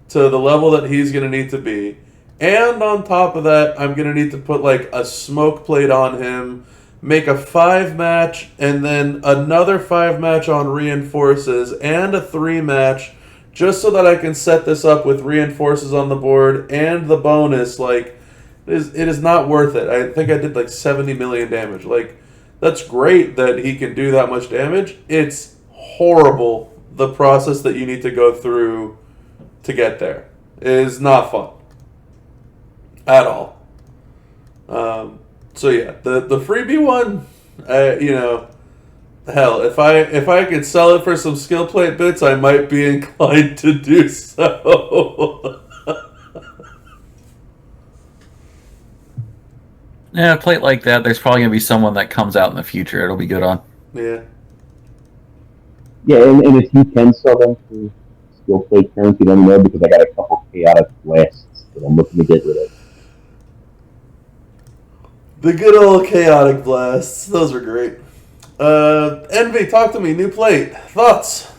to the level that he's going to need to be. And on top of that, I'm going to need to put like a smoke plate on him, make a 5-match, and then another 5-match on reinforces, and a 3-match, just so that I can set this up with reinforces on the board and the bonus. Like, it is not worth it. I think I did like 70 million damage. Like, that's great that he can do that much damage. It's horrible, the process that you need to go through to get there. It is not fun. At all. So yeah, the freebie one, hell, if I could sell it for some skill plate bits, I might be inclined to do so. Yeah, a plate like that, there's probably going to be someone that comes out in the future it'll be good on. Yeah. Yeah, and if you can sell them for skill plate currency, let me know, because I got a couple chaotic blasts that I'm looking to get rid of. The good old chaotic blasts. Those are great. Envy, talk to me. New plate. Thoughts?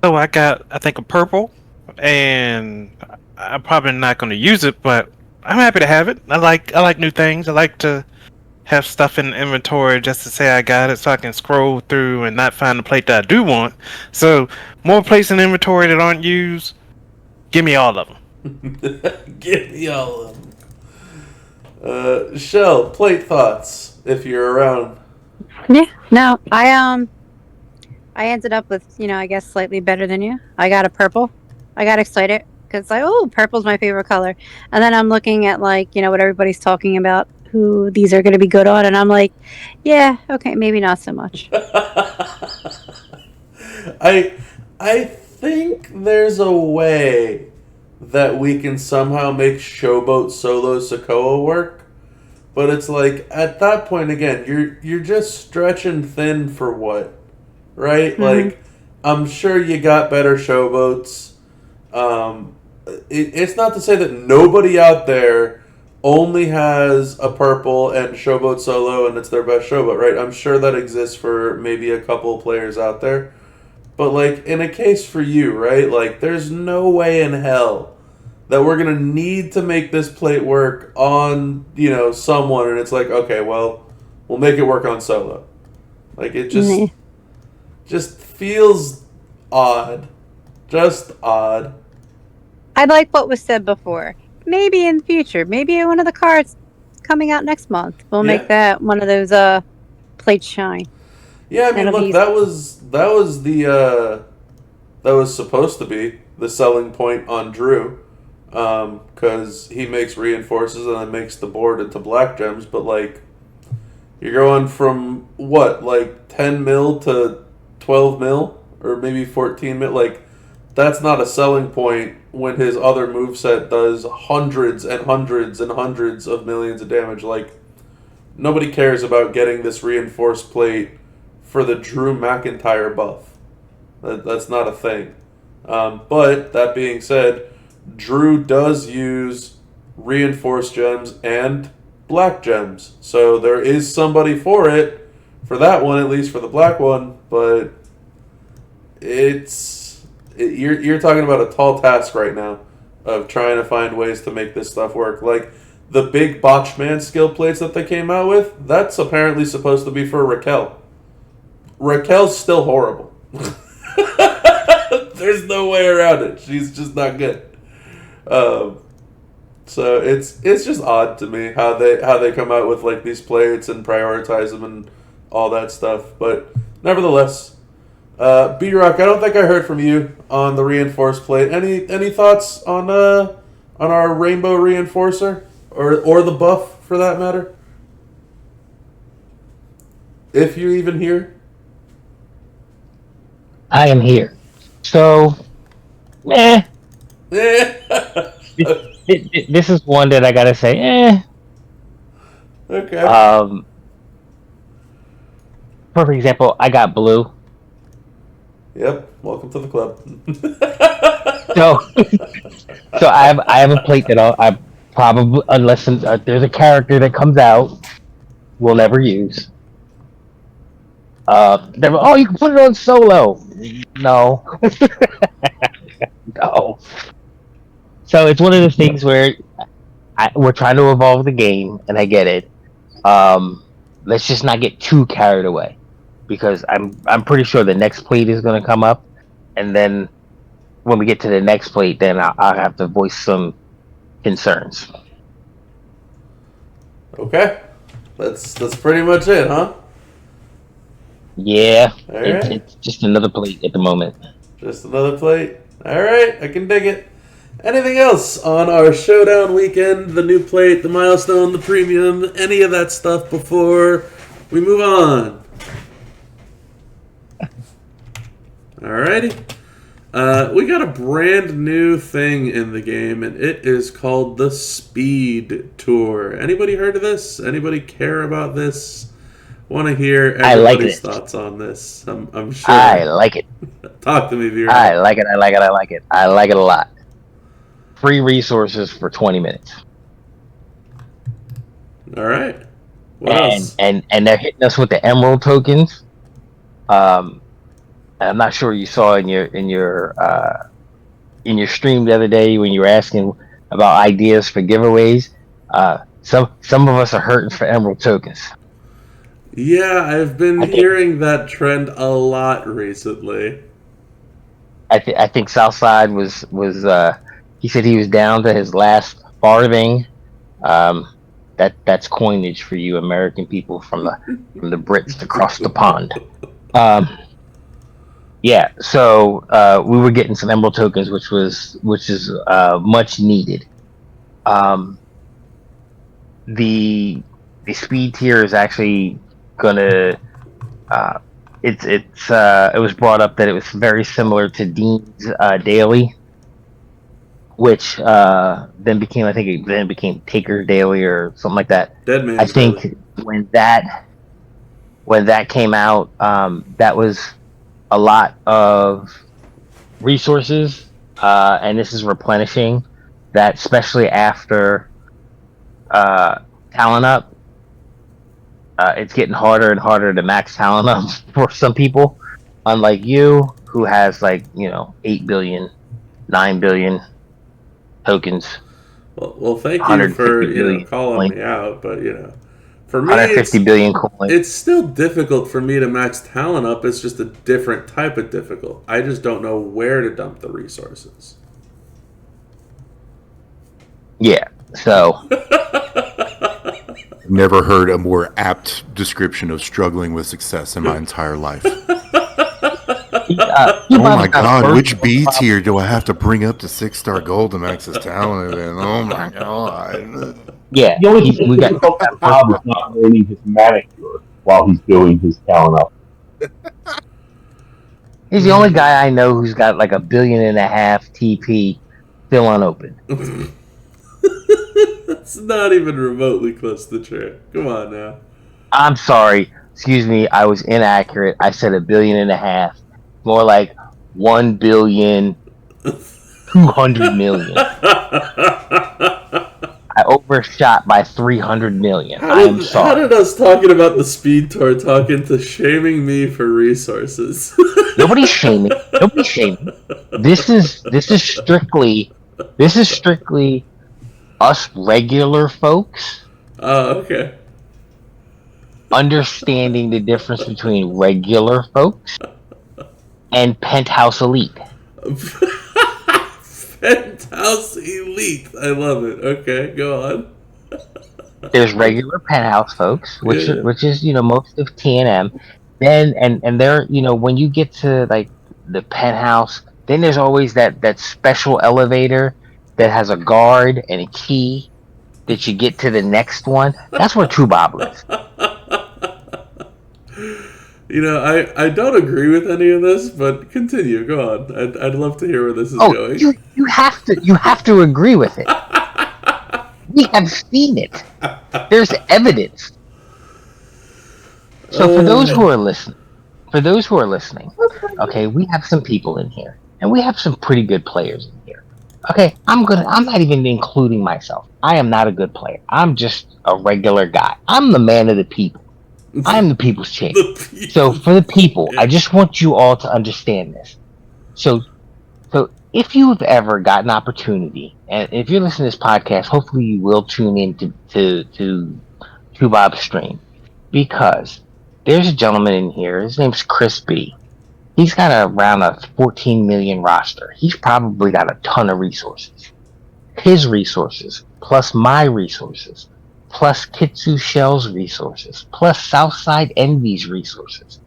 So I got, I think, a purple, and I'm probably not going to use it, but I'm happy to have it. I like new things. I like to have stuff in the inventory just to say I got it, so I can scroll through and not find the plate that I do want. So more plates in inventory that aren't used. Give me all of them. Give me all of them. Shell, plate thoughts if you're around. Yeah, no, I ended up with, I guess slightly better than you. I got a purple. I got excited because purple's my favorite color. And then I'm looking at what everybody's talking about, who these are going to be good on, and I'm like, yeah, okay, maybe not so much. I think there's a way that we can somehow make Showboat Solo Sokoa work, but it's like at that point again, you're just stretching thin for what, right? Mm-hmm. Like, I'm sure you got better showboats. It's not to say that nobody out there only has a purple and Showboat Solo and it's their best showboat, right? I'm sure that exists for maybe a couple of players out there. But, like, in a case for you, right? Like, there's no way in hell that we're going to need to make this plate work on, someone. And it's like, okay, well, we'll make it work on Solo. Like, it just feels odd. Just odd. I like what was said before. Maybe in the future. Maybe one of the cards coming out next month. We'll make that one of those plates shine. Yeah, I mean, look, that was supposed to be the selling point on Drew, because he makes reinforces and then makes the board into black gems. But like, you're going from what, like 10 mil to 12 mil, or maybe 14 mil. Like, that's not a selling point when his other moveset does hundreds and hundreds and hundreds of millions of damage. Like, nobody cares about getting this reinforced plate for the Drew McIntyre buff. That's not a thing. But, that being said, Drew does use reinforced gems and black gems. So there is somebody for it, for that one, at least for the black one, but you're talking about a tall task right now of trying to find ways to make this stuff work. Like, the big Botchman skill plates that they came out with, that's apparently supposed to be for Raquel. Raquel's still horrible. There's no way around it. She's just not good. So it's just odd to me how they come out with like these plates and prioritize them and all that stuff. But nevertheless, B-Rock, I don't think I heard from you on the reinforced plate. Any thoughts on our rainbow reinforcer or the buff for that matter? If you're even here. I am here. So, this is one that I gotta say, Okay. For example, I got blue. Yep. Welcome to the club. So I have a plate that I probably, unless there's a character that comes out, will never use. You can put it on solo. No. No. So it's one of the things where we're trying to evolve the game, and I get it. Let's just not get too carried away, because I'm pretty sure the next plate is going to come up, and then when we get to the next plate, then I'll have to voice some concerns. Okay. That's pretty much it, huh? Yeah, All it's, right. it's just another plate at the moment. Just another plate. All right, I can dig it. Anything else on our Showdown weekend? The new plate, the milestone, the premium, any of that stuff before we move on? Alrighty. We got a brand new thing in the game, and it is called the Speed Tour. Anybody heard of this? Anybody care about this? Want to hear everybody's thoughts on this? I'm sure. I like it. Talk to me, Vera. I like it. I like it a lot. Free resources for 20 minutes. All right. What else? And they're hitting us with the emerald tokens. I'm not sure you saw in your stream the other day when you were asking about ideas for giveaways. Some of us are hurting for emerald tokens. Yeah, I've been hearing that trend a lot recently. I think Southside was he said he was down to his last farthing. That's coinage for you American people from the Brits across the pond. Yeah, so we were getting some emerald tokens, which is much needed. The speed tier is actually gonna. It was brought up that it was very similar to Dean's Daily, which then became Taker's Daily or something like that. Deadman. I think Daily. when that came out, that was a lot of resources, and this is replenishing that, especially after Talent Up. It's getting harder and harder to max Talent Up for some people, unlike you, who has 8 billion, 9 billion tokens. Well, thank you for calling me out, but for me, 150 billion coins. It's still difficult for me to max Talent Up. It's just a different type of difficult. I just don't know where to dump the resources. Yeah, so. Never heard a more apt description of struggling with success in my entire life. Oh my god, which B tier do I have to bring up to 6-star gold to max his talent? And oh my god. Yeah, The only thing that Bob is not learning his manicure while he's doing his Talent Up. He's the only guy I know who's got like 1.5 billion TP still unopened. That's not even remotely close to true. Come on now. I'm sorry. Excuse me. I was inaccurate. I said 1.5 billion. More like 1.2 billion. I overshot by 300 million. I'm sorry. How did us talking about the speed tour talk into shaming me for resources? Nobody's shaming. Nobody's shaming. This is strictly us regular folks. Oh, okay. understanding the difference between regular folks and penthouse elite. Penthouse elite. I love it. Okay, go on. There's regular penthouse folks, which Yeah. is most of TNM. Then and there when you get to like the penthouse, then there's always that special elevator that has a guard and a key that you get to the next one. That's where Tubob lives. I don't agree with any of this, but continue. Go on. I'd love to hear where this is going. You have to agree with it. We have seen it. There's evidence. So for those who are listening, okay, we have some people in here, and we have some pretty good players in here. Okay, I'm not even including myself. I am not a good player. I'm just a regular guy. I'm the man of the people. I am the people's champ. So for the people, I just want you all to understand this. So if you've ever got an opportunity, and if you're listening to this podcast, hopefully you will tune in to Bob's stream, because there's a gentleman in here. His name's Chris B. He's got around a 14 million roster. He's probably got a ton of resources. His resources, plus my resources, plus Kitsu Shell's resources, plus Southside Envy's resources.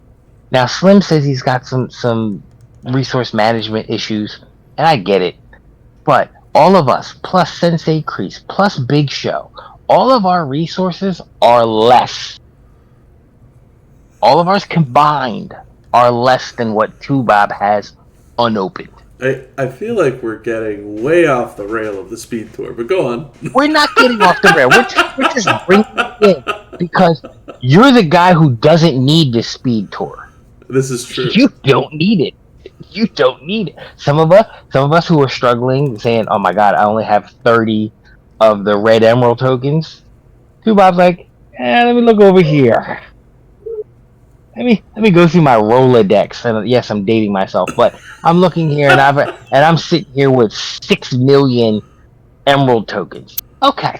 Now, Slim says he's got some resource management issues, and I get it. But all of us, plus Sensei Kreese, plus Big Show, all of our resources are less. All of ours combined are less than what Tubob has unopened. I feel like we're getting way off the rail of the speed tour, but go on. We're not getting off the rail. We're just bringing it in because you're the guy who doesn't need this speed tour. This is true. You don't need it. You don't need it. Some of us who are struggling, saying, "Oh my God, I only have 30 of the red emerald tokens." Tubob's like, let me look over here. Let me go through my Rolodex. And yes, I'm dating myself, but I'm looking here and I'm sitting here with 6 million emerald tokens. Okay.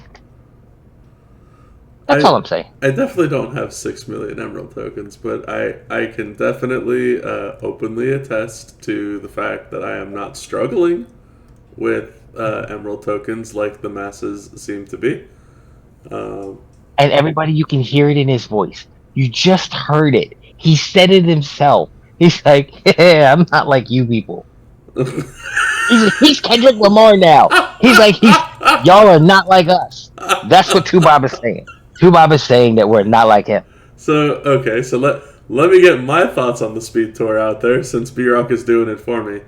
That's all I'm saying. I definitely don't have 6 million emerald tokens, but I can definitely openly attest to the fact that I am not struggling with emerald tokens like the masses seem to be. And everybody, you can hear it in his voice. You just heard it. He said it himself. He's like, "Yeah, I'm not like you people." He's Kendrick Lamar now. He's like, y'all are not like us. That's what Tubob is saying. Tubob is saying that we're not like him. So let me get my thoughts on the speed tour out there, since B-Rock is doing it for me.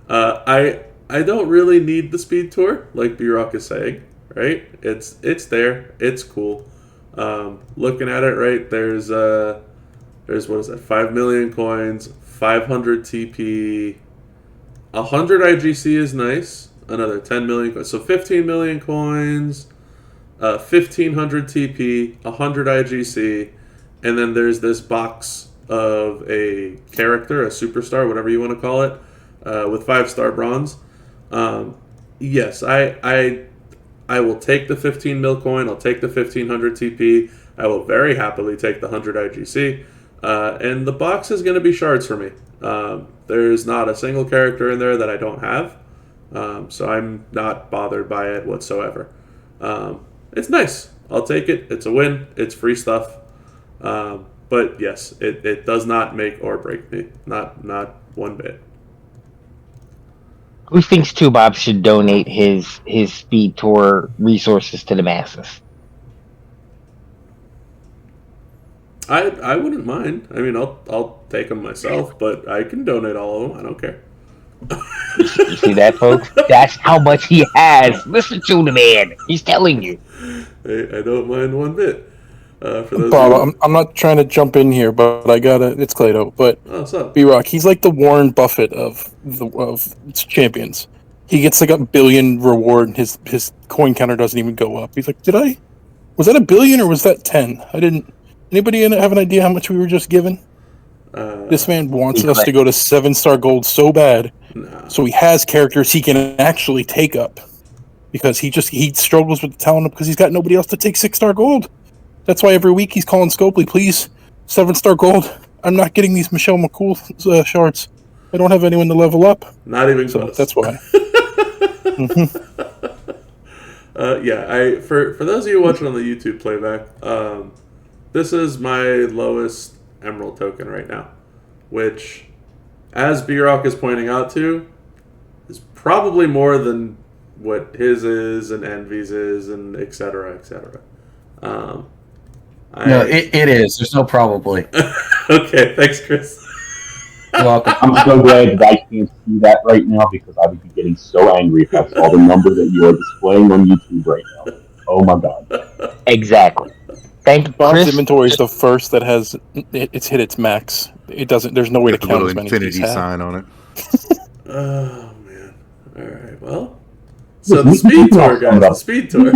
I don't really need the speed tour, like B-Rock is saying, right? It's there. It's cool. Looking at it, right, there's what is that, 5 million coins, 500 TP, 100 IGC is nice, another 10 million coins, so 15 million coins, 1500 TP, 100 IGC, and then there's this box of a character, a superstar, whatever you want to call it, with 5-star bronze. Yes, I will take the 15 mil coin, I'll take the 1500 TP, I will very happily take the 100 IGC, and the box is going to be shards for me. There's not a single character in there that I don't have, so I'm not bothered by it whatsoever. It's nice. I'll take it. It's a win. It's free stuff. But yes, it does not make or break me. Not one bit. Who thinks Tubob should donate his speed tour resources to the masses? I wouldn't mind. I mean, I'll take them myself, but I can donate all of them. I don't care. You see that, folks? That's how much he has. Listen to the man. He's telling you. I don't mind one bit. For those Bob, I'm not trying to jump in here, but it's Clado. But what's up? B-Rock, he's like the Warren Buffett of champions. He gets like $1 billion reward, and his coin counter doesn't even go up. He's like, was that $1 billion or was that 10? I didn't. Anybody have an idea how much we were just given? This man wants us to go to 7-star gold so bad, so he has characters he can actually take up, because he struggles with the talent because he's got nobody else to take 6-star gold. That's why every week he's calling Scopely, please 7-star gold. I'm not getting these Michelle McCool shards. I don't have anyone to level up. Not even So close. that's why. Yeah, for those of you watching on the YouTube playback, this is my lowest emerald token right now, which, as B-Rock is pointing out to, is probably more than what his is and Envy's is and et cetera, et cetera. No, it is. There's no probably. Okay, thanks, Chris. You're welcome. I'm so glad that I can't see that right now because I would be getting so angry if I saw the number that you are displaying on YouTube right now. Oh my god. Exactly. Thank you, Bob's Chris. inventory is the first that has it's hit its max. It doesn't. There's no way to The count little as many infinity as sign on it. Oh, man. All right, well. So the speed tour, guys. The speed tour.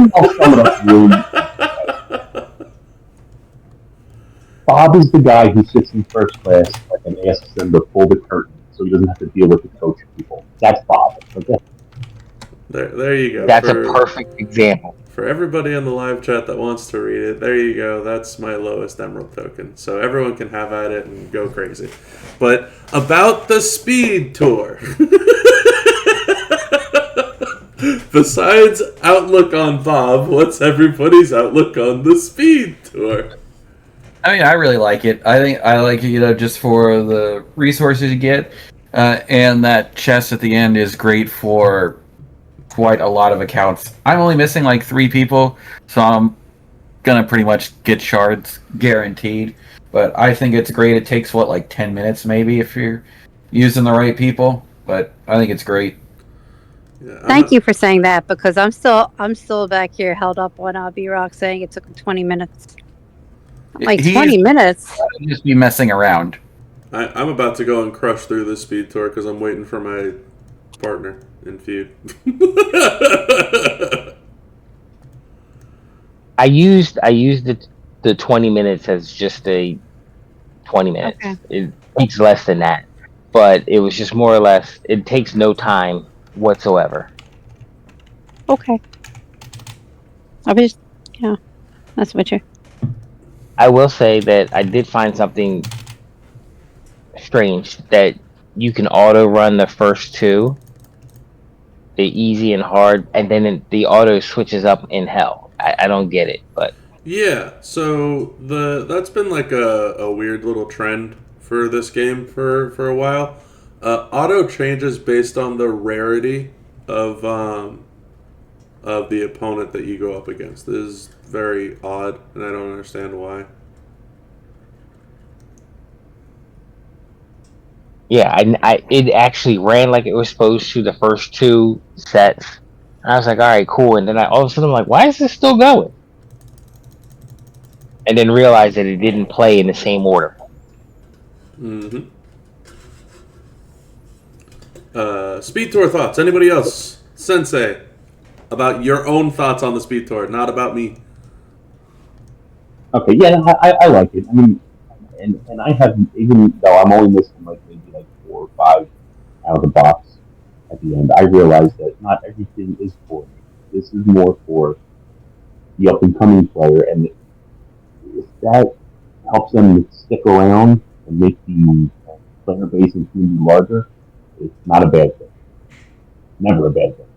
Bob is the guy who sits in first class and asks them to pull the curtain so he doesn't have to deal with the coach people. That's Bob. Okay. There you go. That's a perfect example. For everybody in the live chat that wants to read it, there you go. That's my lowest emerald token. So everyone can have at it and go crazy. But about the speed tour. Besides outlook on Bob, what's everybody's outlook on the speed tour? I mean, I really like it. I like it, just for the resources you get, and that chest at the end is great for quite a lot of accounts. I'm only missing like 3 people, so I'm gonna pretty much get shards guaranteed. But I think it's great. It takes like 10 minutes maybe if you're using the right people. But I think it's great. Yeah, Thank you for saying that because I'm still back here held up on B-Rock saying it took him 20 minutes. Like 20 minutes. Just be messing around. I'm about to go and crush through this speed tour because I'm waiting for my partner in feud. I used the 20 minutes as just a 20 minutes. Okay. It takes less than that, but it was just more or less. It takes no time whatsoever. Okay. I'll be just, that's what you. I will say that I did find something strange that you can auto run the first 2, the easy and hard, and then the auto switches up in hell. I don't get it, but Yeah, so that's been like a weird little trend for this game for a while. Auto changes based on the rarity of the opponent that you go up against. This is very odd, and I don't understand why. yeah, it actually ran like it was supposed to the first 2 sets. And I was like, all right, cool. And then all of a sudden I'm like, why is this still going? And then realized that it didn't play in the same order. Mm-hmm. Speed tour thoughts. Anybody else? Sensei, about your own thoughts on the speed tour, not about me. Okay, yeah, I like it. I mean, and I have, even though I'm only missing maybe 4 or 5 out of the box at the end, I realize that not everything is for me. This is more for the up and coming player, and if that helps them stick around and make the player base and community larger, it's not a bad thing. Never a bad thing.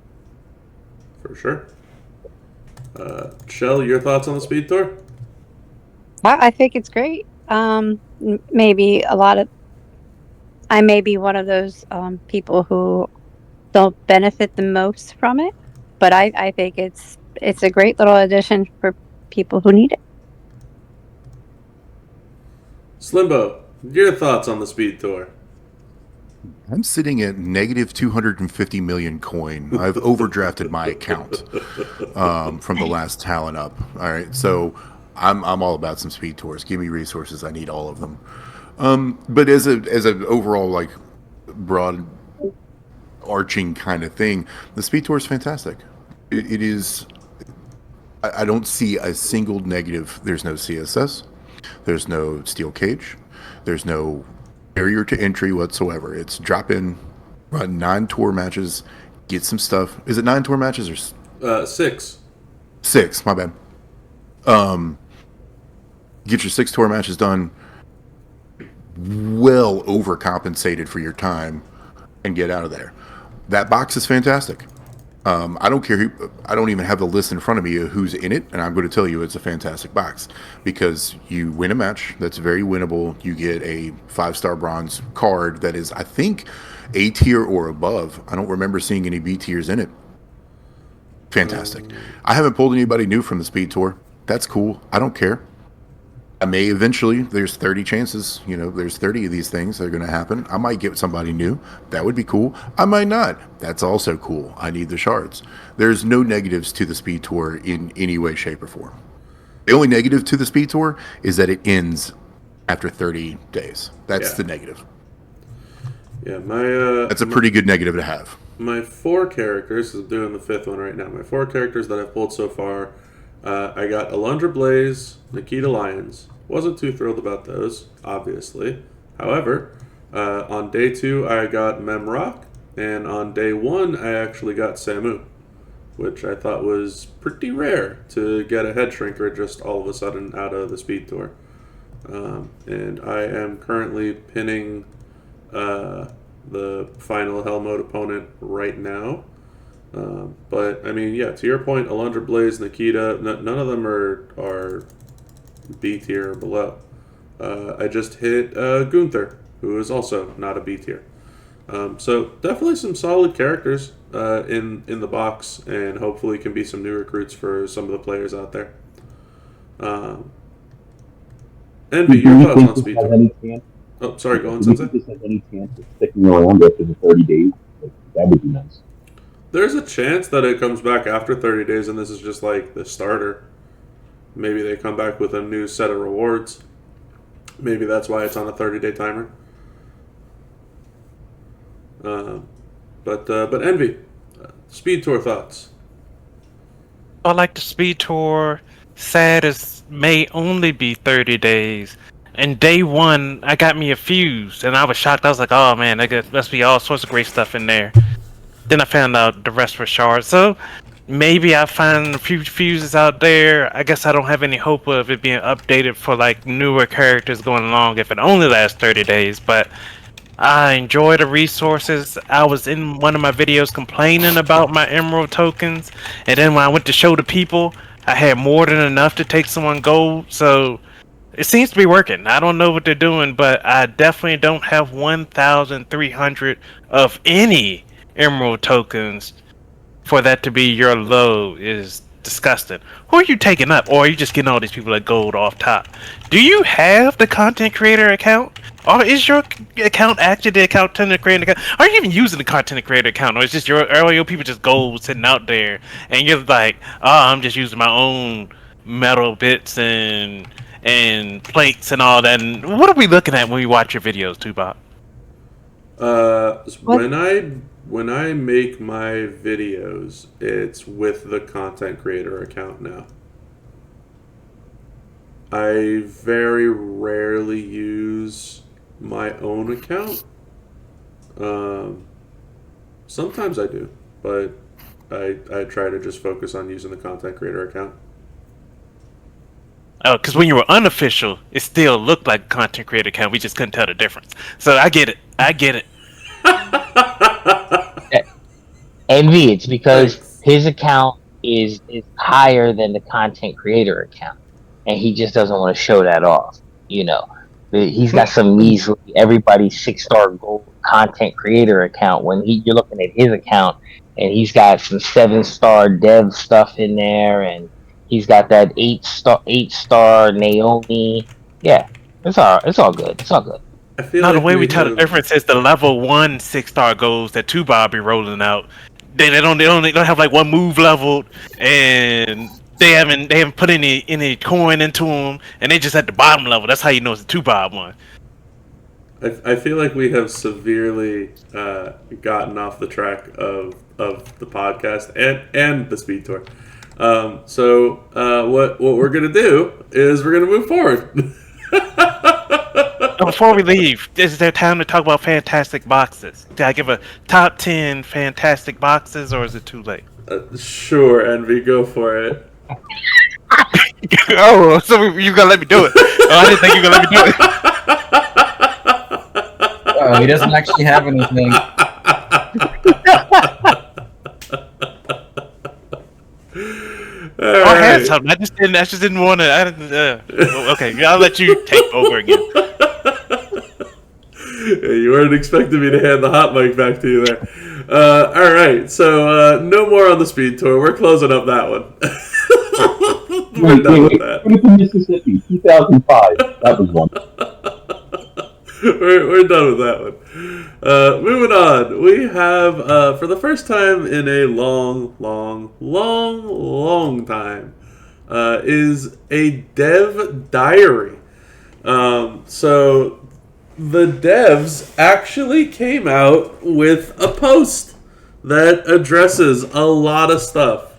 For sure. Shell, your thoughts on the speed tour? I think it's great. Maybe I may be one of those people who don't benefit the most from it, but I think it's a great little addition for people who need it. Slimbo, your thoughts on the speed tour? I'm sitting at negative 250 million coin. I've overdrafted my account from the last talent up. All right, so I'm all about some speed tours. Give me resources. I need all of them. But as an overall broad arching kind of thing, the speed tour is fantastic. It is. I don't see a single negative. There's no CSS. There's no steel cage. There's no barrier to entry whatsoever. It's drop in, run 9 tour matches, get some stuff. Is it 9 tour matches or 6? 6, my bad. Get your 6 tour matches done, well overcompensated for your time and get out of there. That box is fantastic. I don't care I don't even have the list in front of me of who's in it, and I'm going to tell you it's a fantastic box because you win a match that's very winnable. You get a 5-star bronze card that is, I think, A tier or above. I don't remember seeing any B tiers in it. Fantastic. I haven't pulled anybody new from the Speed Tour. That's cool. I don't care. I may eventually, there's 30 chances, there's 30 of these things that are going to happen. I might get somebody new. That would be cool. I might not. That's also cool. I need the shards. There's no negatives to the Speed Tour in any way, shape, or form. The only negative to the Speed Tour is that it ends after 30 days. That's the negative. Yeah, that's a pretty good negative to have. My 4 characters, I'm doing the 5th one right now. My 4 characters that I've pulled so far, I got Alundra Blaze, Nikita Lyons. Wasn't too thrilled about those, obviously. However, on day 2, I got Memrock, and on day 1, I actually got Samu, which I thought was pretty rare to get a head shrinker just all of a sudden out of the Speed Tour. And I am currently pinning the final Hell Mode opponent right now. But I mean, yeah, to your point, Alundra Blaze, Nikita, none of them are B tier or below. I just hit Gunther, who is also not a B tier. So definitely some solid characters in the box, and hopefully can be some new recruits for some of the players out there. Envy, your thoughts on Speed Tour? Oh, sorry, go on, Sensei. Do you think this has any chance of sticking around after the 30 days? That would be nice. There's a chance that it comes back after 30 days, and this is just like the starter. Maybe they come back with a new set of rewards. Maybe that's why it's on a 30-day timer. But Envy, Speed Tour thoughts? I like the Speed Tour. Sad as may only be 30 days. And day 1, I got me a Feuds, and I was shocked. I was like, oh man, there must be all sorts of great stuff in there. Then I found out the rest were shards. So maybe I find a few fuses out there. I guess I don't have any hope of it being updated for like newer characters going along if it only lasts 30 days. But I enjoy the resources. I was in one of my videos complaining about my emerald tokens, and then when I went to show the people, I had more than enough to take someone gold. So it seems to be working. I don't know what they're doing, but I definitely don't have 1,300 of any emerald tokens. For that to be your low is disgusting. Who are you taking up, or are you just getting all these people at gold off top? Do you have the content creator account, or is your account actually the content creator account? Are you even using the content creator account, or is just your people just gold sitting out there, and you're like, oh, I'm just using my own metal bits and plates and all that? And what are we looking at when we watch your videos, Tubop? When I make my videos, it's with the content creator account now. I very rarely use my own account. Sometimes I do, but I try to just focus on using the content creator account. Oh, because when you were unofficial, it still looked like a content creator account. We just couldn't tell the difference. So I get it. Envy, it's because his account is higher than the content creator account, and he just doesn't want to show that off. He's got some measly everybody's 6-star gold content creator account. When you're looking at his account, and he's got some 7-star dev stuff in there, and he's got that 8-star Naomi. Yeah, it's all good. It's all good. I feel the way we tell the difference is the level 1 6-star goals that Tubop be rolling out. They don't have like one move leveled, and they haven't put any coin into them, and they just at the bottom level. That's how you know it's a Tubop one. I feel like we have severely gotten off the track of the podcast and the Speed Tour. So what we're gonna do is we're gonna move forward. Before we leave, is there time to talk about fantastic boxes? Did I give a top 10 fantastic boxes, or is it too late? Sure, Envy, go for it. Oh, so you're gonna let me do it? Oh, I didn't think you were gonna let me do it. he doesn't actually have anything. I had something. I just didn't want to. Okay, I'll let you take over again. Yeah, you weren't expecting me to hand the hot mic back to you there. All right, so no more on the speed tour. We're closing up that one. We're done with that. Mississippi, 2005. That was one. We're done with that one. Moving on, we have for the first time in a long time is a dev diary. So the devs actually came out with a post that addresses a lot of stuff.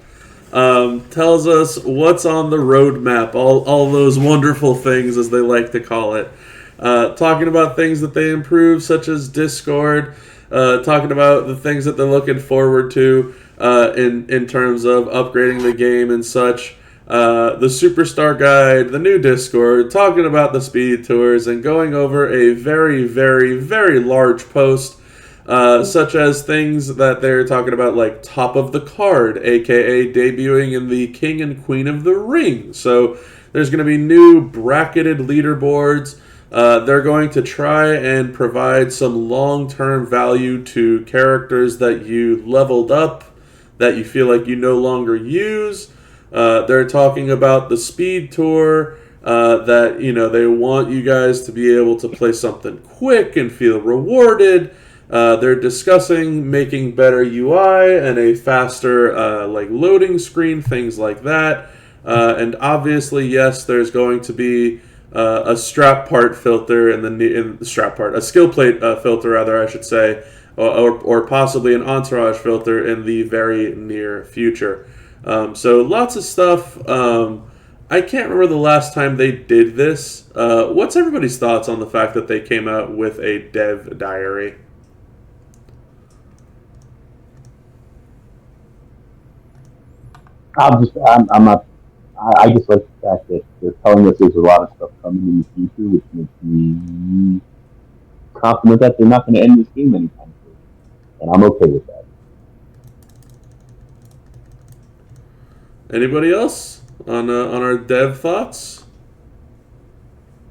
Tells us what's on the roadmap, all those wonderful things, as they like to call it. Talking about things that they improve, such as Discord. Talking about the things that they're looking forward to in terms of upgrading the game and such. The Superstar Guide, the new Discord, talking about the speed tours, and going over a very, very, very large post, such as things that they're talking about, like Top of the Card, aka debuting in the King and Queen of the Ring. So there's going to be new bracketed leaderboards. They're going to try and provide some long-term value to characters that you leveled up, that you feel like you no longer use. They're talking about the speed tour, that, you know, they want you guys to be able to play something quick and feel rewarded. They're discussing making better UI and a faster loading screen, things like that. And obviously, yes, there's going to be a strap part filter a skill plate filter, rather, I should say, or possibly an entourage filter in the very near future. So lots of stuff. I can't remember the last time they did this. What's everybody's thoughts on the fact that they came out with a dev diary? I just like the fact that they're telling us there's a lot of stuff coming in the future, which makes me confident that they're not going to end this game anytime soon. And I'm okay with that. Anybody else on our dev thoughts?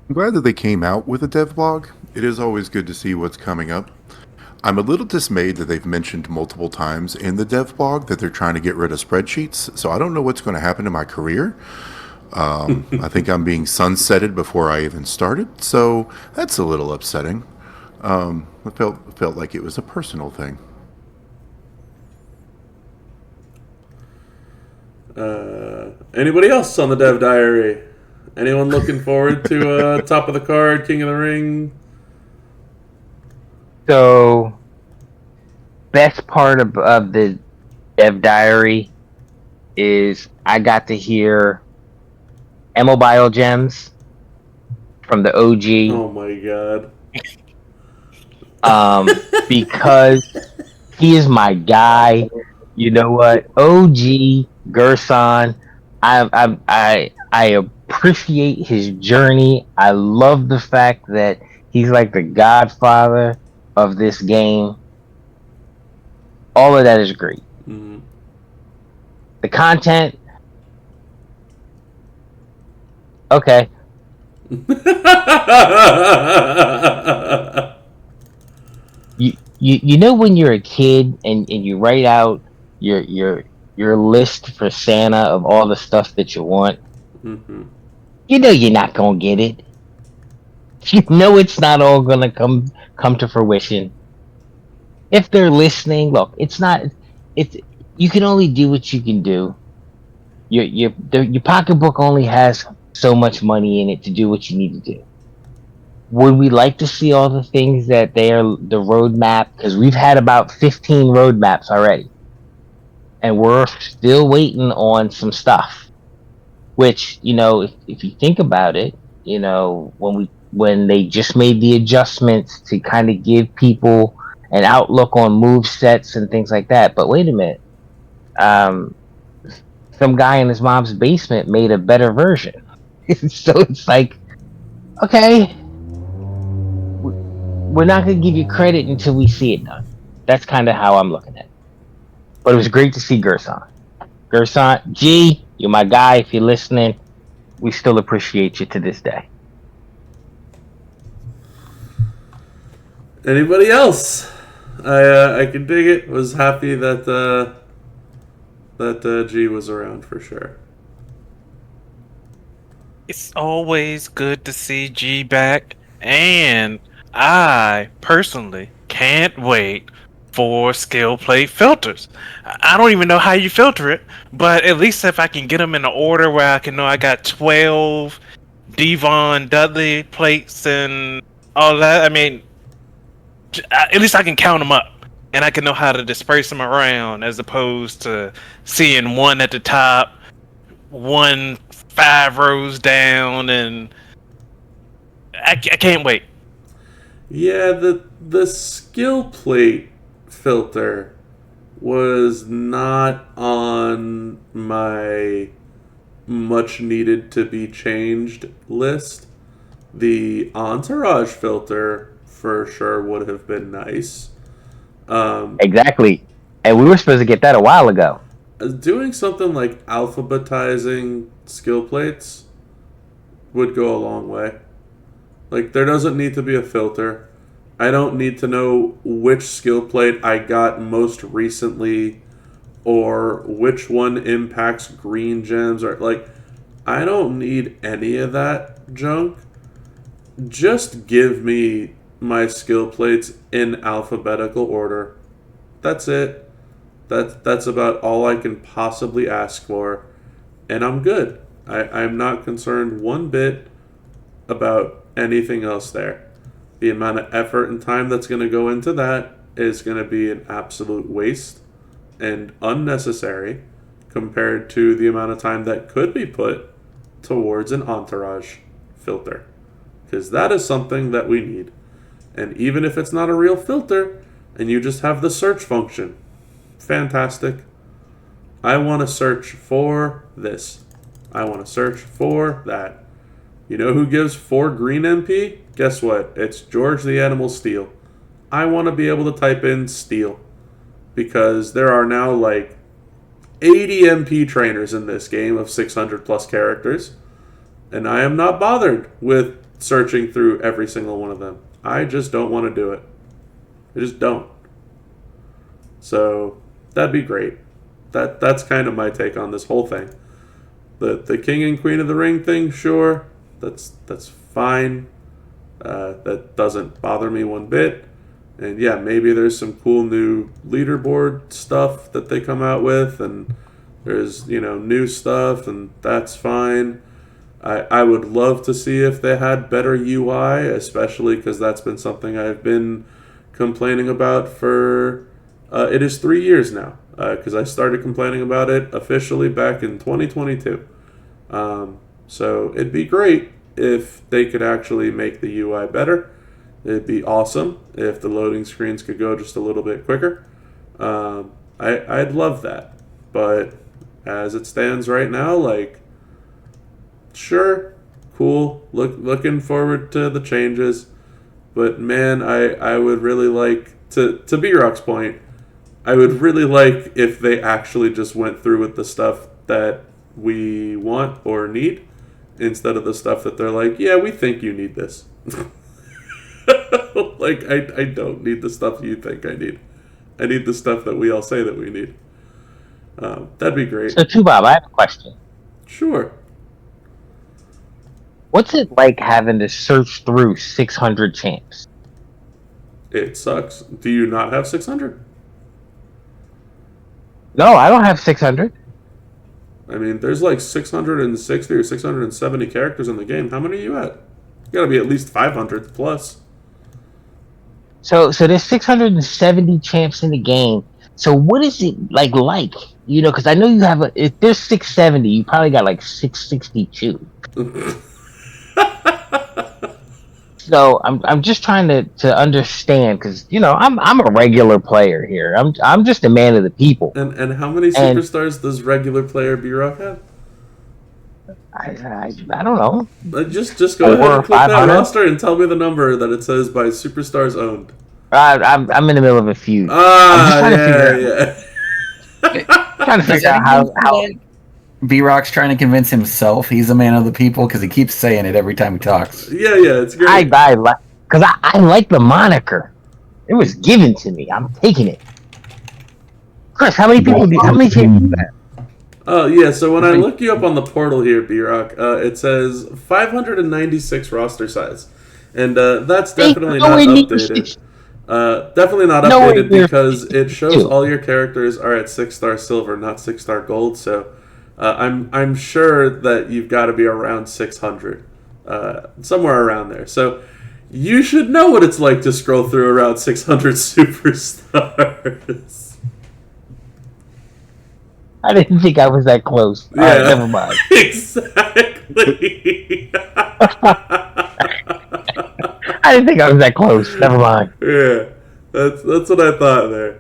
I'm glad that they came out with a dev blog. It is always good to see what's coming up. I'm a little dismayed that they've mentioned multiple times in the dev blog that they're trying to get rid of spreadsheets, so I don't know what's going to happen to my career. I think I'm being sunsetted before I even started, so that's a little upsetting. I felt like it was a personal thing. Anybody else on the dev diary? Anyone looking forward to Top of the Card, King of the Ring? So, best part of the dev diary is I got to hear Immobile Gems from the OG. Oh my god. Because he is my guy. You know what? OG Gerson. I appreciate his journey. I love the fact that he's like the godfather of this game. All of that is great. Mm-hmm. The content, okay. You know when you're a kid and you write out your list for Santa of all the stuff that you want. Mm-hmm. You know you're not gonna get it. You know it's not all gonna come to fruition. If they're listening, look, you can only do what you can do. Your pocketbook only has so much money in it to do what you need to do. Would we like to see all the things that they are the roadmap? Because we've had about 15 roadmaps already, and we're still waiting on some stuff. Which, you know, if you think about it, you know, when they just made the adjustments to kind of give people an outlook on move sets and things like that. But wait a minute. Some guy in his mom's basement made a better version. So it's like, okay, we're not going to give you credit until we see it done. That's kind of how I'm looking at it. But it was great to see Gerson. Gerson, G, you're my guy. If you're listening, we still appreciate you to this day. Anybody else? I can dig it. Was happy that G was around for sure. It's always good to see G back, and I personally can't wait for skill play filters. I don't even know how you filter it, but at least if I can get them in an order where I can know I got 12 Devon Dudley plates and all that, I mean, at least I can count them up. And I can know how to disperse them around, as opposed to seeing one at the top, one 5 rows down, and I can't wait. Yeah, the skill plate filter was not on my much needed to be changed list. The entourage filter for sure would have been nice. Exactly. And we were supposed to get that a while ago. Doing something like alphabetizing skill plates would go a long way. Like, there doesn't need to be a filter. I don't need to know which skill plate I got most recently or which one impacts green gems, or like, I don't need any of that junk. Just give me my skill plates in alphabetical order. That's it. That's about all I can possibly ask for, and I'm good. I'm not concerned one bit about anything else there. The amount of effort and time that's going to go into that is going to be an absolute waste and unnecessary compared to the amount of time that could be put towards an entourage filter, because that is something that we need. And even if it's not a real filter and you just have the search function, fantastic. I want to search for this. I want to search for that. You know who gives 4 green MP? Guess what? It's George the Animal Steel. I want to be able to type in Steel, because there are now like 80 MP trainers in this game of 600 plus characters, and I am not bothered with searching through every single one of them. I just don't want to do it. I just don't. So that'd be great. That's kind of my take on this whole thing. The King and Queen of the Ring thing, sure, that's fine. That doesn't bother me one bit. And yeah, maybe there's some cool new leaderboard stuff that they come out with, and there's, new stuff, and that's fine. I would love to see if they had better UI, especially because that's been something I've been complaining about for, it is 3 years now, because I started complaining about it officially back in 2022. So it'd be great if they could actually make the UI better. It'd be awesome if the loading screens could go just a little bit quicker. I'd love that. But as it stands right now, like, sure, cool, looking forward to the changes. But man, I would really like, to B-Rock's point, I would really like if they actually just went through with the stuff that we want or need, instead of the stuff that they're like, yeah, we think you need this. Like, I don't need the stuff you think I need. I need the stuff that we all say that we need. That'd be great. So, Bob, I have a question. Sure. What's it like having to search through 600 champs? It sucks. Do you not have 600? No, I don't have 600. I mean, there's like 660 or 670 characters in the game. How many are you at? You gotta be at least 500 plus. So there's 670 champs in the game. So what is it like? Because I know you have if there's 670, you probably got like 662. So I'm just trying to understand, because I'm a regular player here. I'm just a man of the people. And how many superstars does regular player B-Rock have? I don't know. Just go ahead and click that 500? roster and tell me the number that it says by superstars owned. I'm in the middle of a feud. I'm just Ah, trying to figure Does out how. anyone B-Rock's trying to convince himself he's a man of the people because he keeps saying it every time he talks. Yeah, it's great. I like the moniker. It was given to me. I'm taking it. Chris, how many people do that? Oh, yeah, so when I look you up on the portal here, B-Rock, it says 596 roster size. And that's definitely not updated. Definitely not updated because it shows all your characters are at 6-star silver, not 6-star gold, so I'm sure that you've got to be around 600. Somewhere around there. So you should know what it's like to scroll through around 600 superstars. I didn't think I was that close. Yeah, right, never mind. Exactly. I didn't think I was that close. Never mind. Yeah, that's what I thought there.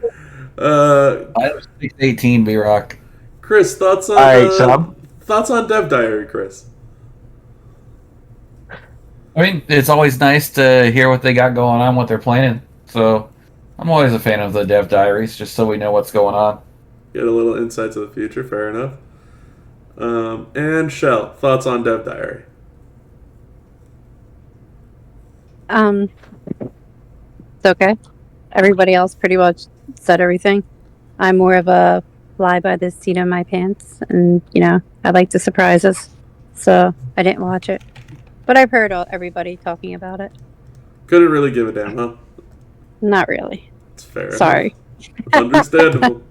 I was 618, B-Rock. Chris, thoughts on thoughts on Dev Diary, Chris? I mean, it's always nice to hear what they got going on, what they're planning. So I'm always a fan of the Dev Diaries, just so we know what's going on. Get a little insight to the future, fair enough. And Shell, thoughts on Dev Diary? It's okay. Everybody else pretty much said everything. I'm more of a fly by the seat of my pants, and I like the surprises, so I didn't watch it. But I've heard everybody talking about it. Couldn't really give a damn, huh? Not really. It's fair. Sorry. Understandable.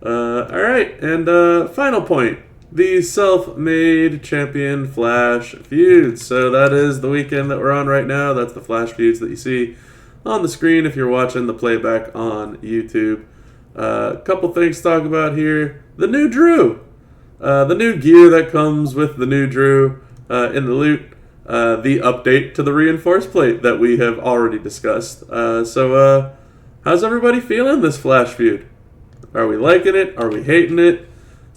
Alright, and final point. The self-made champion Flash Feuds. So that is the weekend that we're on right now. That's the Flash Feuds that you see on the screen if you're watching the playback on YouTube. A couple things to talk about here. The new Drew. The new gear that comes with the new Drew in the loot. The update to the reinforced plate that we have already discussed. So how's everybody feeling this Flash Feud? Are we liking it? Are we hating it?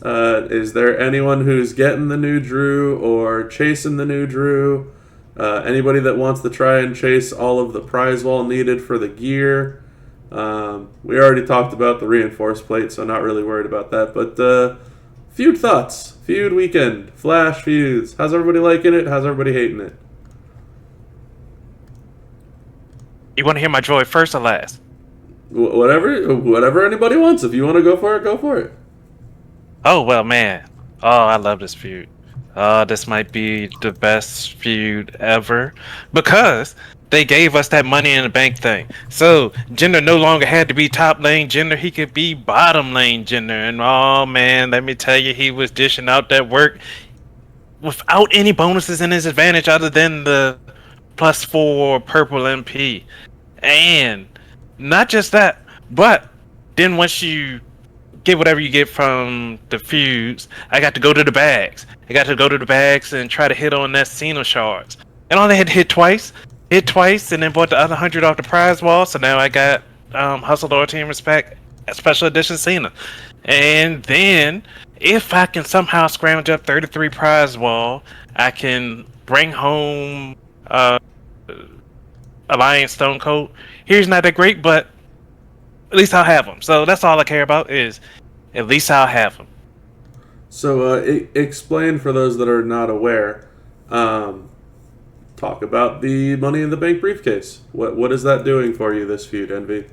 Is there anyone who's getting the new Drew or chasing the new Drew? Anybody that wants to try and chase all of the prize wall needed for the gear? We already talked about the reinforced plate, so not really worried about that. But feud thoughts, feud weekend, Flash Feuds. How's everybody liking it? How's everybody hating it? You want to hear my joy first or last? Whatever anybody wants. If you want to go for it, go for it. Oh, well, man. Oh, I love this feud. This might be the best feud ever because they gave us that money in the bank thing. So Jinder no longer had to be top lane Jinder. He could be bottom lane Jinder. And oh, man, let me tell you, he was dishing out that work without any bonuses in his advantage other than the +4 purple MP. And not just that, but then once you get whatever you get from the feuds, I got to go to the bags. I got to go to the bags and try to hit on that Cena shards. And all they had to hit twice, and then bought the other 100 off the prize wall. So now I got Hustle, Loyalty, and Respect, Special Edition Cena. And then, if I can somehow scrounge up 33 prize wall, I can bring home Alliance Stone Cold. Here's not that great, but at least I'll have them. So that's all I care about is at least I'll have them. So explain for those that are not aware. Talk about the Money in the Bank briefcase. What is that doing for you this feud, Envy?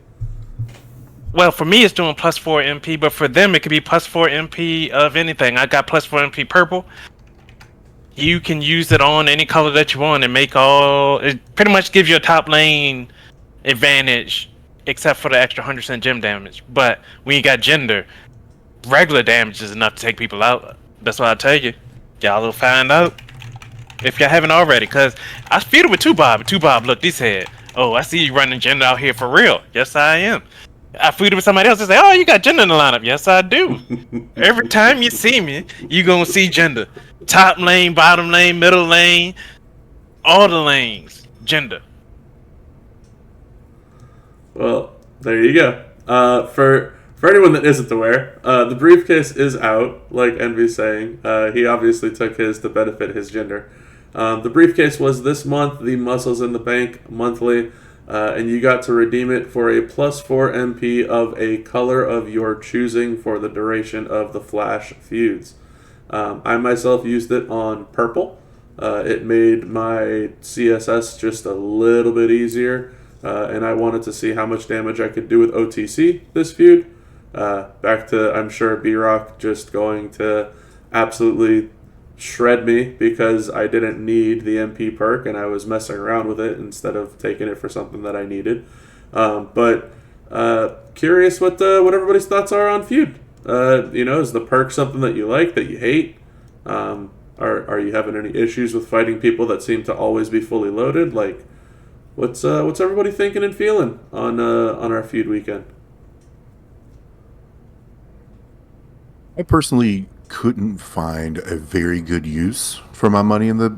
Well, for me it's doing +4 MP, but for them it could be +4 MP of anything. I got +4 MP purple. You can use it on any color that you want and make all. It pretty much gives you a top lane advantage, except for the extra 100% gem damage. But when you got Jinder, regular damage is enough to take people out. That's what I tell you. Y'all will find out if y'all haven't already. Cause I feuded with 2Bob. 2Bob looked, he said, "Oh, I see you running Jinder out here for real." Yes, I am. I feuded with somebody else and say, "Oh, you got Jinder in the lineup." Yes, I do. Every time you see me, you gonna see Jinder. Top lane, bottom lane, middle lane, all the lanes, Jinder. Well, there you go. For For anyone that isn't aware, the briefcase is out, like Envy's saying. He obviously took his to benefit his gender. The briefcase was this month the Muscles in the Bank monthly, and you got to redeem it for a +4 MP of a color of your choosing for the duration of the Flash feuds. I myself used it on purple. It made my CSS just a little bit easier, and I wanted to see how much damage I could do with OTC this feud. Back to, I'm sure, B-Rock just going to absolutely shred me because I didn't need the MP perk and I was messing around with it instead of taking it for something that I needed. But curious what everybody's thoughts are on feud. Is the perk something that you like, that you hate? Are you having any issues with fighting people that seem to always be fully loaded? Like, what's everybody thinking and feeling on our feud weekend? I personally couldn't find a very good use for my money in the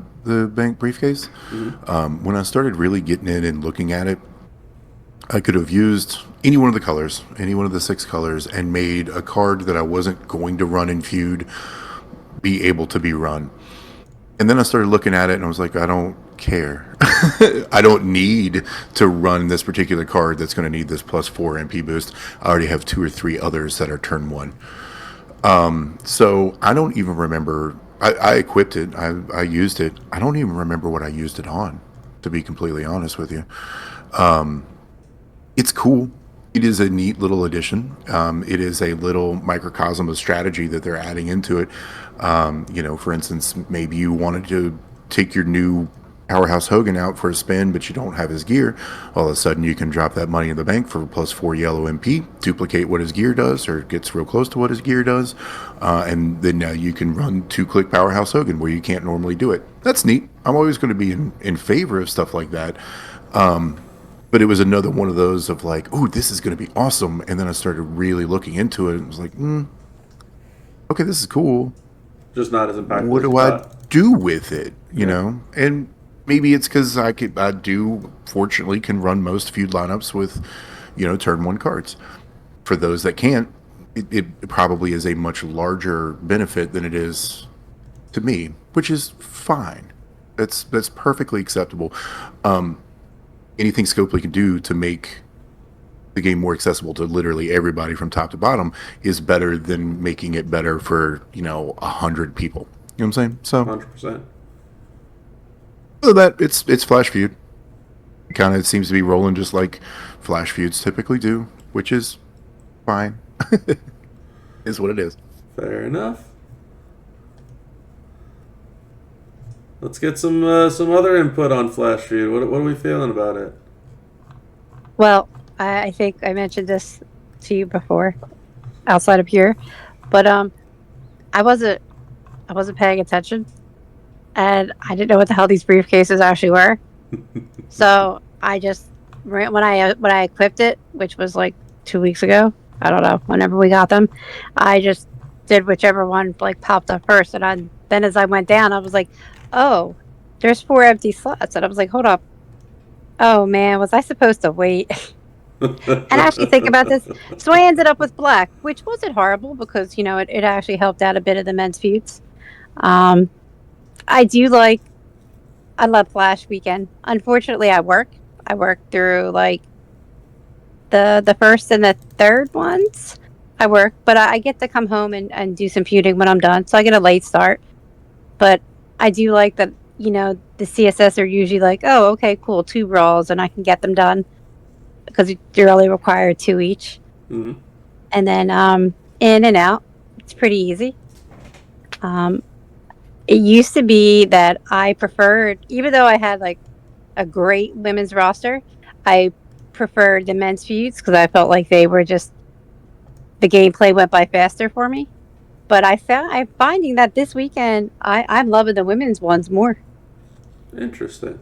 bank briefcase. Mm-hmm. When I started really getting in and looking at it, I could have used any one of the colors, any one of the 6 colors, and made a card that I wasn't going to run in feud be able to be run. And then I started looking at it and I was like, I don't care. I don't need to run this particular card that's going to need this +4 MP boost. I already have 2 or 3 others that are turn 1. So I don't even remember. I equipped it. I used it. I don't even remember what I used it on, to be completely honest with you. It's cool. It is a neat little addition. It is a little microcosm of strategy that they're adding into it. For instance, maybe you wanted to take your new Powerhouse Hogan out for a spin, but you don't have his gear. All of a sudden, you can drop that money in the bank for +4 yellow MP, duplicate what his gear does, or gets real close to what his gear does, and then now you can run 2-click Powerhouse Hogan where you can't normally do it. That's neat. I'm always going to be in favor of stuff like that. But it was another one of those of like, oh, this is going to be awesome. And then I started really looking into it and was like, okay, this is cool. Just not as impactful. What do I do with it? You know? And maybe it's because I do fortunately can run most feud lineups with, turn 1 cards. For those that can't, it probably is a much larger benefit than it is to me, which is fine. That's perfectly acceptable. Anything Scopely can do to make the game more accessible to literally everybody from top to bottom is better than making it better for 100 people. You know what I'm saying? So 100%. So that it's Flash feud. It kind of seems to be rolling just like Flash feuds typically do, which is fine. Is what it is. Fair enough. Let's get some other input on Flash feud. What are we feeling about it? Well, I think I mentioned this to you before, outside of here, but I wasn't paying attention, and I didn't know what the hell these briefcases actually were. So I just when I equipped it, which was like 2 weeks ago, I don't know, whenever we got them, I just did whichever one like popped up first, and then as I went down, I was like, oh, there's 4 empty slots, and I was like, hold up, oh man, was I supposed to wait? And actually think about this, so I ended up with black, which wasn't horrible because it actually helped out a bit of the men's feuds. I love Flash weekend. Unfortunately, I work through like the first and the third ones. I work, but I get to come home and do some feuding when I'm done, so I get a late start. But I do like that, the CSS are usually like, oh, okay, cool, 2 brawls, and I can get them done because you're only required 2 each. Mm-hmm. And then in and out, it's pretty easy. It used to be that I preferred, even though I had like a great women's roster, I preferred the men's feuds because I felt like they were just, the gameplay went by faster for me. But I'm finding that this weekend, I'm loving the women's ones more. Interesting.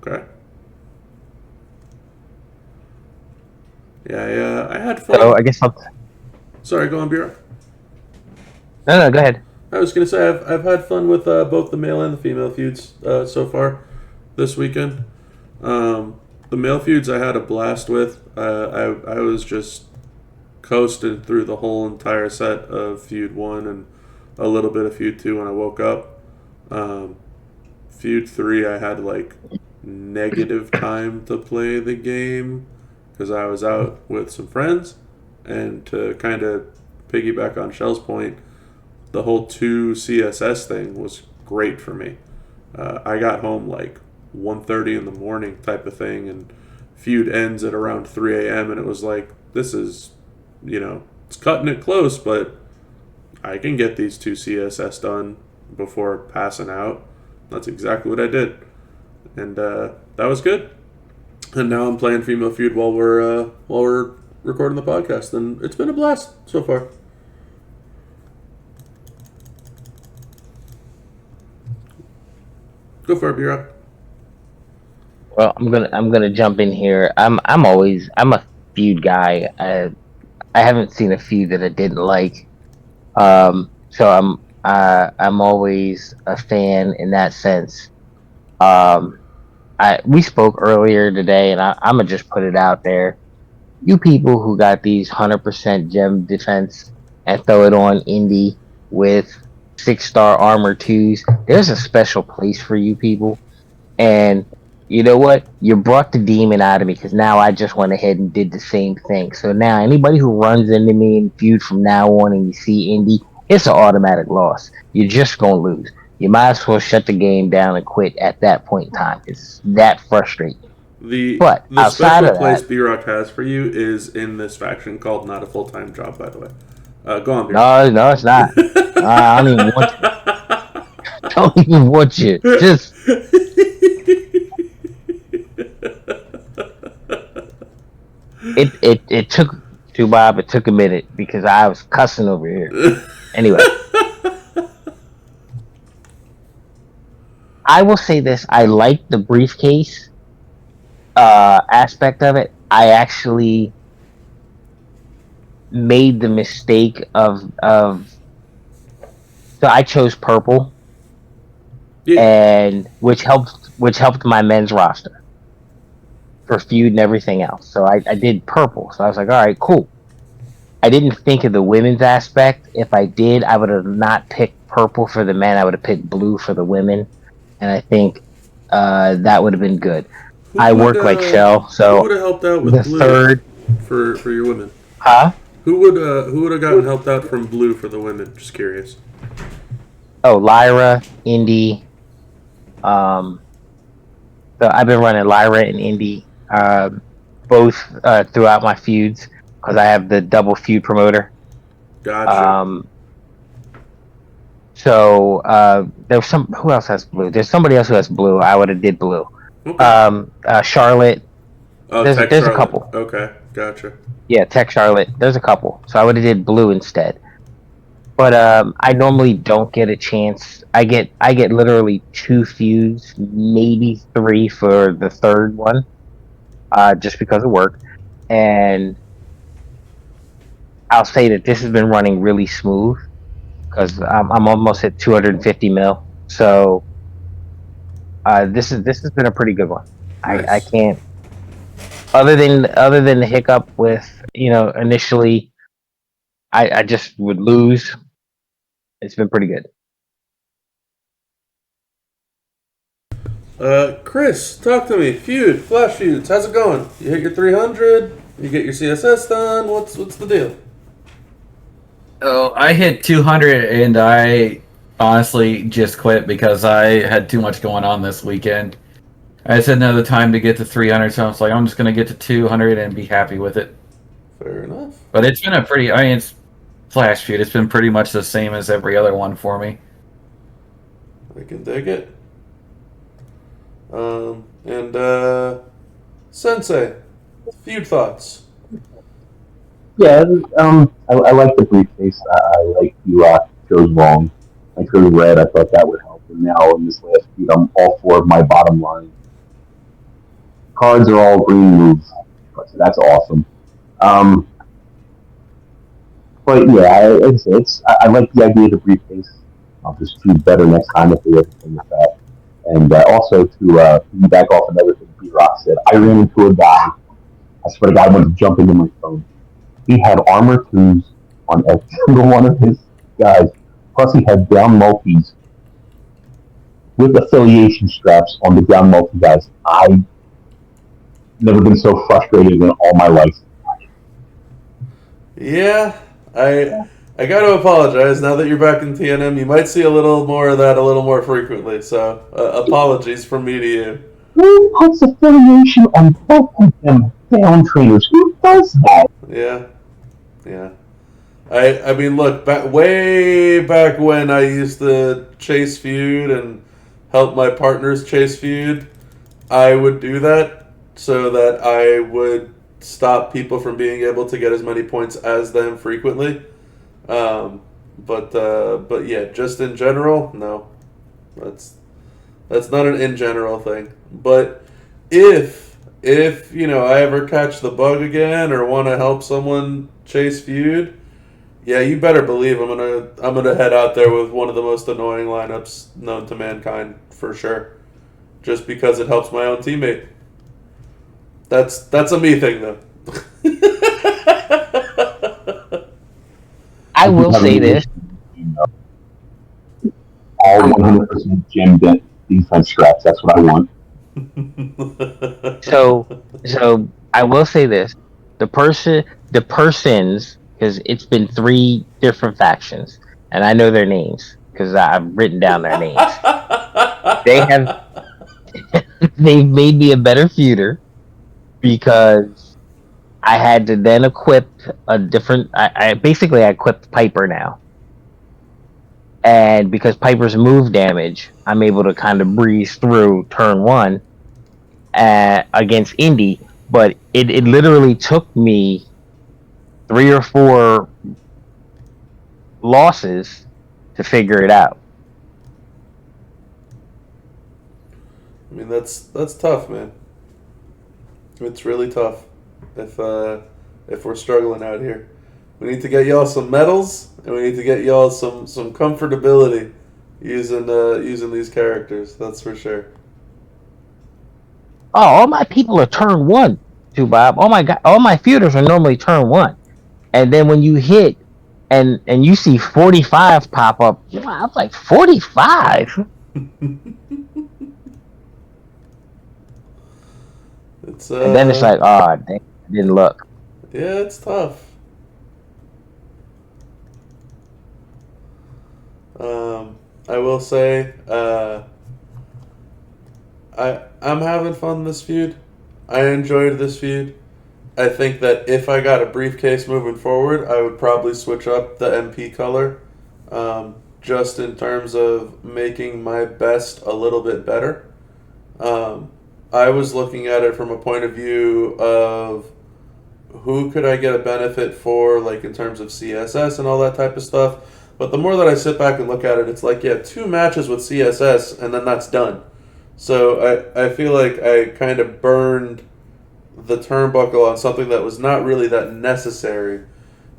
Okay. Yeah, I had fun. So I guess I'll... Sorry, go on, Bureau. No, go ahead. I was going to say, I've had fun with both the male and the female feuds so far this weekend. The male feuds I had a blast with. I was just coasted through the whole entire set of Feud 1 and a little bit of Feud 2 when I woke up. Feud 3, I had like negative time to play the game because I was out with some friends. And to kind of piggyback on Shell's point, the whole 2 CSS thing was great for me. I got home like 1:30 in the morning type of thing, and Feud ends at around 3 a.m. and it was like, this is, it's cutting it close, but I can get these 2 CSS done before passing out. That's exactly what I did, and that was good. And now I'm playing Female Feud while we're recording the podcast, and it's been a blast so far. Go for it, B-Rock. Well, I'm gonna jump in here. I'm a feud guy. I haven't seen a feud that I didn't like. So I'm always a fan in that sense. We spoke earlier today, and I'm gonna just put it out there. You people who got these 100% gem defense and throw it on indie with 6-star armor 2s, there's a special place for you people. And you know what? You brought the demon out of me because now I just went ahead and did the same thing. So now anybody who runs into me in Feud from now on and you see indie, it's an automatic loss. You're just going to lose. You might as well shut the game down and quit at that point in time. It's that frustrating. The outside special of place that, B-Rock has for you is in this faction called Not a Full-Time Job, by the way. Go on, B-Rock. No, it's not. I don't even want you. Don't even want you. Just... It took to Bob. It took a minute because I was cussing over here. Anyway, I will say this: I like the briefcase aspect of it. I actually made the mistake of so I chose purple, and which helped my men's roster for Feud and everything else. So I did purple. So I was like, all right, cool. I didn't think of the women's aspect. If I did, I would have not picked purple for the men. I would have picked blue for the women. And I think that would have been good. I work like Shell, so who would have helped out with the blue third for your women? Huh? Who would have gotten helped out from blue for the women? Just curious. Oh, Lyra, Indy. So I've been running Lyra and Indy both throughout my feuds because I have the double feud promoter. Gotcha. So there's who else has blue? There's somebody else who has blue. I would have did blue. Okay. Charlotte. Oh, there's Charlotte. A couple. Okay, gotcha. Yeah, Tech Charlotte. There's a couple. So I would have did blue instead. But I normally don't get a chance. I get literally 2 feuds, maybe 3 for the third one, just because of work. And I'll say that this has been running really smooth because I'm almost at 250 mil. So this has been a pretty good one. Nice. I can't. Other than the hiccup with initially, I just would lose. It's been pretty good. Chris, talk to me. Feud, Flash Feuds, how's it going? You hit your 300? You get your CSS done? What's the deal? Oh, I hit 200 and I honestly just quit because I had too much going on this weekend. I just had another time to get to 300, so I was like, I'm just going to get to 200 and be happy with it. Fair enough. But it's been it's Flash Feud. It's been pretty much the same as every other one for me. I can dig it. Sensei, feud thoughts. Yeah, I like the briefcase. I like you chose wrong. I chose red. I thought that would help. And now in this last feud, I'm all for my bottom line. Cards are all green moves, so that's awesome. But yeah, I like the idea of the briefcase. I'll just choose better next time if they everything with that. And also to piggyback off another thing B-Rock said, I ran into a guy. I swear to God, I wanted to jump into my phone. He had armor 2s on every single one of his guys. Plus, he had down multis with affiliation straps on the down multi guys. I've never been so frustrated in all my life. Yeah, I got to apologize. Now that you're back in TNM, you might see a little more of that a little more frequently. So, apologies from me to you. Who puts affiliation on both of them down trainers? Who does that? Yeah. I mean, look, way back when I used to chase feud and help my partners chase feud, I would do that so that I would stop people from being able to get as many points as them frequently. But yeah, just in general, no. That's not an in general thing. But if I ever catch the bug again or want to help someone chase feud, yeah, you better believe I'm gonna head out there with one of the most annoying lineups known to mankind for sure. Just because it helps my own teammate. That's a me thing though. I will say this. All 100% gem defense straps. That's what I want. So I will say this: the persons, because it's been 3 different factions, and I know their names because I've written down their names. They've made me a better feuder because I had to then equip a different. I basically equipped Piper now. And because Piper's move damage, I'm able to kind of breeze through turn 1 against Indy. But it literally took me 3 or 4 losses to figure it out. I mean, that's tough, man. It's really tough if we're struggling out here. We need to get y'all some medals, and we need to get y'all some comfortability using these characters. That's for sure. Oh, all my people are turn 1, too, Bob. All my feuders are normally turn 1, and then when you hit and you see 45 pop up, I'm like 45. It's and then it's like, oh, dang, I didn't look. Yeah, it's tough. I will say, I'm having fun this feud. I enjoyed this feud. I think that if I got a briefcase moving forward, I would probably switch up the MP color, just in terms of making my best a little bit better. I was looking at it from a point of view of who could I get a benefit for, like in terms of CSS and all that type of stuff. But the more that I sit back and look at it, it's like, yeah, 2 matches with CSS, and then that's done. So I feel like I kind of burned the turnbuckle on something that was not really that necessary,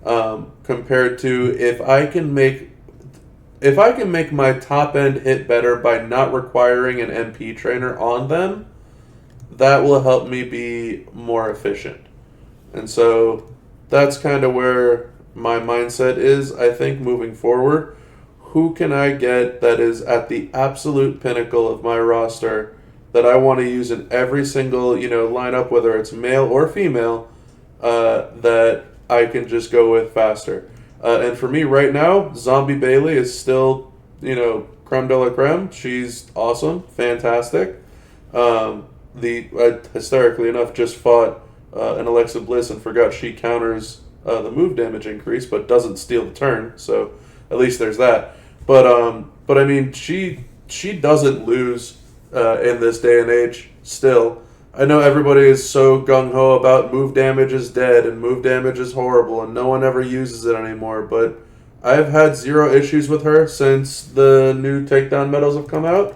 compared to if I can make my top end hit better by not requiring an MP trainer on them, that will help me be more efficient. And so that's kind of where my mindset is, I think, moving forward. Who can I get that is at the absolute pinnacle of my roster that I want to use in every single, lineup, whether it's male or female, that I can just go with faster. And for me right now, Zombie Bailey is still, creme de la creme. She's awesome, fantastic. I hysterically enough just fought an Alexa Bliss and forgot she counters the move damage increase, but doesn't steal the turn. So at least there's that. But I mean, she doesn't lose in this day and age. Still, I know everybody is so gung ho about move damage is dead and move damage is horrible and no one ever uses it anymore. But I've had 0 issues with her since the new takedown medals have come out.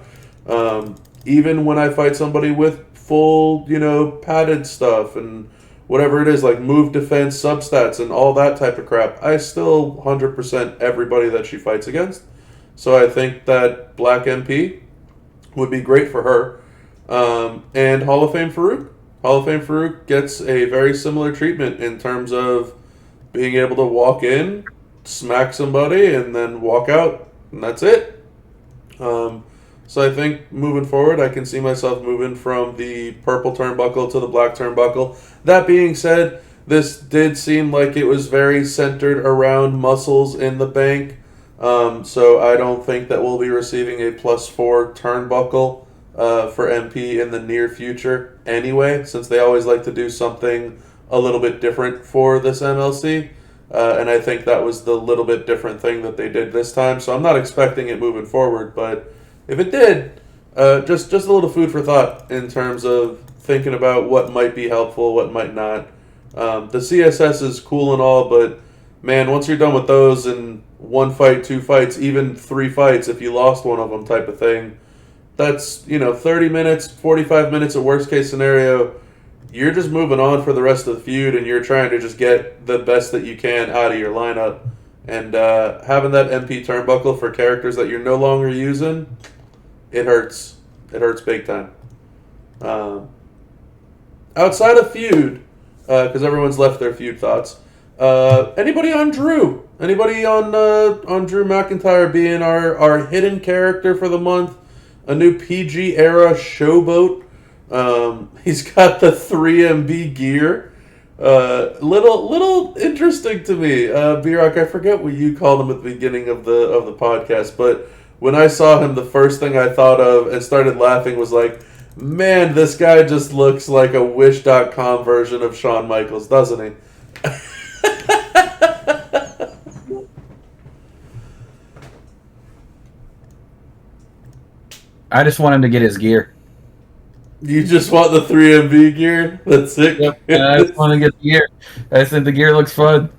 Even when I fight somebody with full, padded stuff and whatever it is, like move defense substats and all that type of crap, I still 100% everybody that she fights against. So I think that Black MP would be great for her. And Hall of Fame Farouk. Hall of Fame Farouk gets a very similar treatment in terms of being able to walk in, smack somebody, and then walk out, and that's it. So I think moving forward, I can see myself moving from the purple turnbuckle to the black turnbuckle. That being said, this did seem like it was very centered around muscles in the bank. So I don't think that we'll be receiving a +4 turnbuckle for MP in the near future anyway, since they always like to do something a little bit different for this MLC. And I think that was the little bit different thing that they did this time. So I'm not expecting it moving forward, but if it did, just a little food for thought in terms of thinking about what might be helpful, what might not. The CSS is cool and all, but man, once you're done with those in 1 fight, 2 fights, even 3 fights, if you lost one of them type of thing, that's, 30 minutes, 45 minutes at worst case scenario. You're just moving on for the rest of the feud, and you're trying to just get the best that you can out of your lineup. And having that MP turnbuckle for characters that you're no longer using, it hurts. It hurts big time. Outside of feud, because everyone's left their feud thoughts, anybody on Drew? Anybody on Drew McIntyre being our hidden character for the month? A new PG era showboat. He's got the 3MB gear. Little interesting to me. B-Rock, I forget what you called him at the beginning of the podcast, but when I saw him, the first thing I thought of and started laughing was like, man, this guy just looks like a Wish.com version of Shawn Michaels, doesn't he? I just want him to get his gear. You just want the 3MB gear? That's it? Yep, I just want to get the gear. I think the gear looks fun.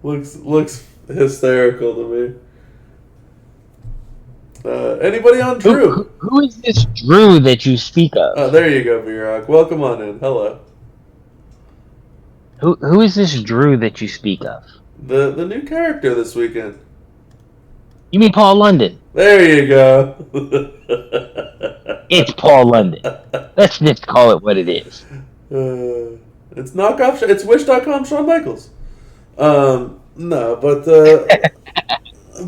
Looks hysterical to me. Anybody on Drew? Who is this Drew that you speak of? Oh, there you go, B-Rock. Welcome on in. Hello. Who is this Drew that you speak of? The new character this weekend. You mean Paul London? There you go. It's Paul London. Let's just call it what it is. It's knockoff. It's Wish.com Shawn Michaels. No, but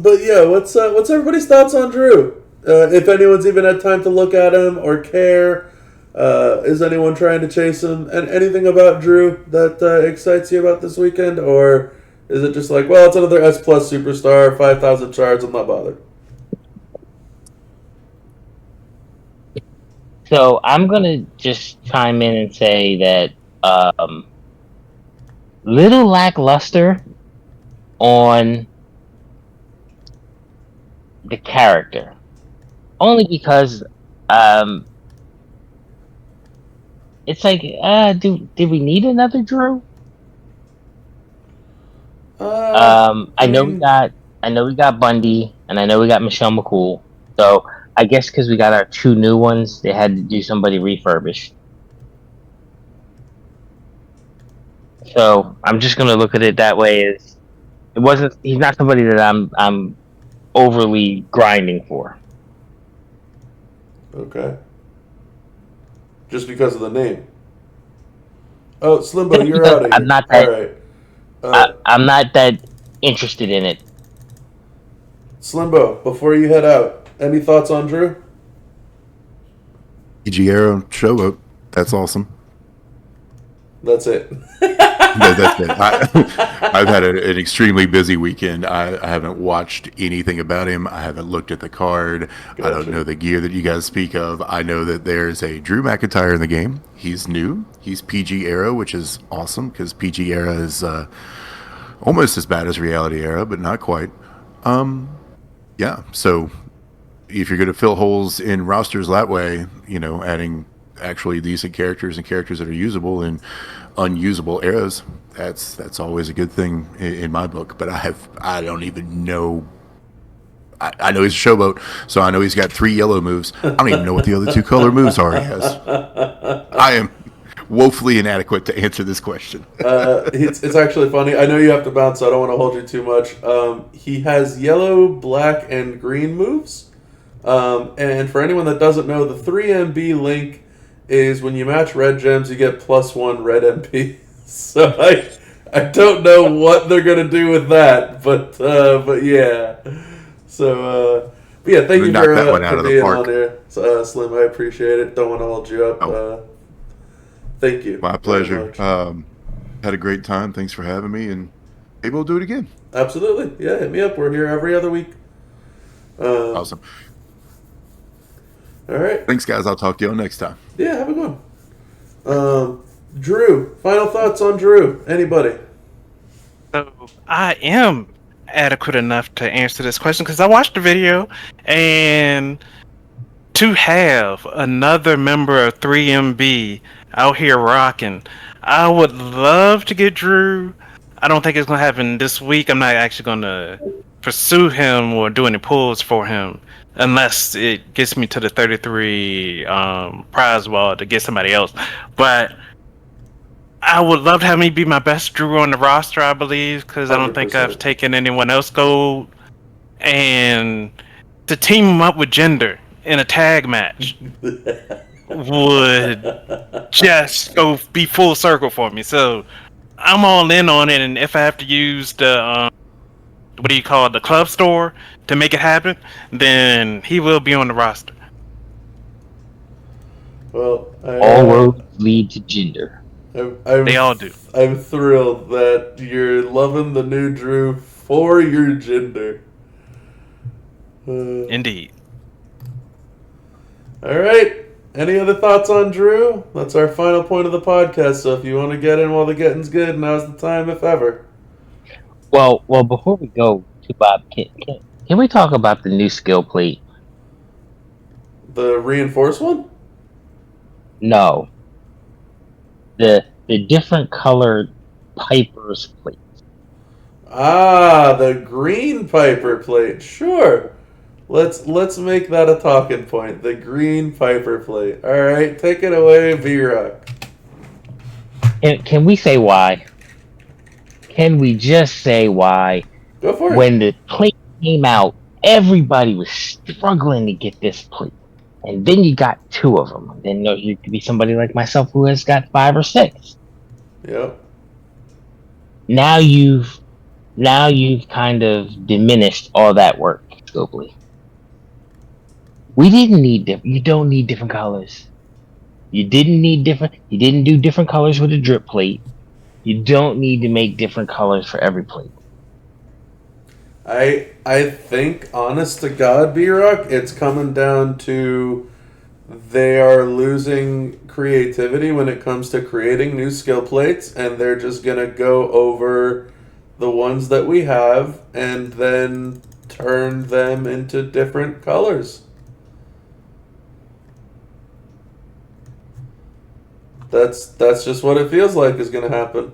but yeah, what's everybody's thoughts on Drew? If anyone's even had time to look at him or care, is anyone trying to chase him? And anything about Drew that excites you about this weekend, or is it just like, well, it's another S+ superstar, 5,000 shards, I'm not bothered? So I'm gonna just chime in and say that little lackluster on the character, only because it's like, did we need another Drew? I know we got Bundy, and I know we got Michelle McCool. So I guess because we got our 2 new ones, they had to do somebody refurbished. So I'm just gonna look at it that way. He's not somebody that I'm overly grinding for. Okay. Just because of the name. Oh, Slimbo, you're out of here. I'm not that. All right. I'm not that interested in it. Slimbo, before you head out, any thoughts on Drew? PG Arrow showboat. That's awesome. That's it. That's it. I've had an extremely busy weekend. I haven't watched anything about him. I haven't looked at the card. Gotcha. I don't know the gear that you guys speak of. I know that there's a Drew McIntyre in the game. He's new. He's PG Era, which is awesome because PG Era is almost as bad as Reality Era, but not quite. Yeah, so if you're going to fill holes in rosters that way, adding actually decent characters and characters that are usable in unusable eras, that's always a good thing in my book. But I don't even know. I know he's a showboat, so I know he's got 3 yellow moves. I don't even know what the other 2 color moves are he has. I am woefully inadequate to answer this question. It's actually funny. I know you have to bounce, so I don't want to hold you too much. He has yellow, black, and green moves. And for anyone that doesn't know, the 3MB link is when you match red gems, you get +1 red MP. So I don't know what they're gonna do with that, but yeah. So yeah, thank you Knock that one out for of the being park. on here, Slim. I appreciate it. Don't want to hold you up. Oh. Thank you. My very pleasure. much. Had a great time. Thanks for having me, and maybe we'll do it again. Absolutely. Yeah, hit me up. We're here every other week. Awesome. All right. Thanks, guys. I'll talk to y'all next time. Yeah, have a good one. Drew, final thoughts on Drew? Anybody? So I am adequate enough to answer this question because I watched the video, and to have another member of 3MB out here rocking, I would love to get Drew. I don't think it's gonna happen this week. I'm not actually gonna pursue him or do any pulls for him unless it gets me to the 33 prize wall to get somebody else. But I would love to have me be my best Drew on the roster, I believe, because I don't think 100%. I've taken anyone else gold. And to team him up with Gender in a tag match would just go be full circle for me. So I'm all in on it, and if I have to use the what do you call it, the club store to make it happen, then he will be on the roster. Well, All roads lead to Gender. They all do. I'm thrilled that you're loving the new Drew for your Gender. Indeed. All right. Any other thoughts on Drew? That's our final point of the podcast. So if you want to get in while the getting's good, now's the time, if ever. Well, before we go to Bob, can we talk about the new skill plate? The reinforced one? No. The different colored Piper's plate. Ah, the green Piper plate. Sure. Let's make that a talking point. The green Piper plate. All right, take it away, B-Rock. Can we say why? Can we just say why? Go for it. When the plate came out, everybody was struggling to get this plate. And then you got 2 of them. Then you could be somebody like myself who has got 5 or 6. Yep. Now you've kind of diminished all that work, Scopely. We didn't need you don't need different colors. You didn't do different colors with a drip plate. You don't need to make different colors for every plate. I think, honest to God, B-Rock, it's coming down to they are losing creativity when it comes to creating new skill plates, and they're just going to go over the ones that we have and then turn them into different colors. That's just what it feels like is going to happen.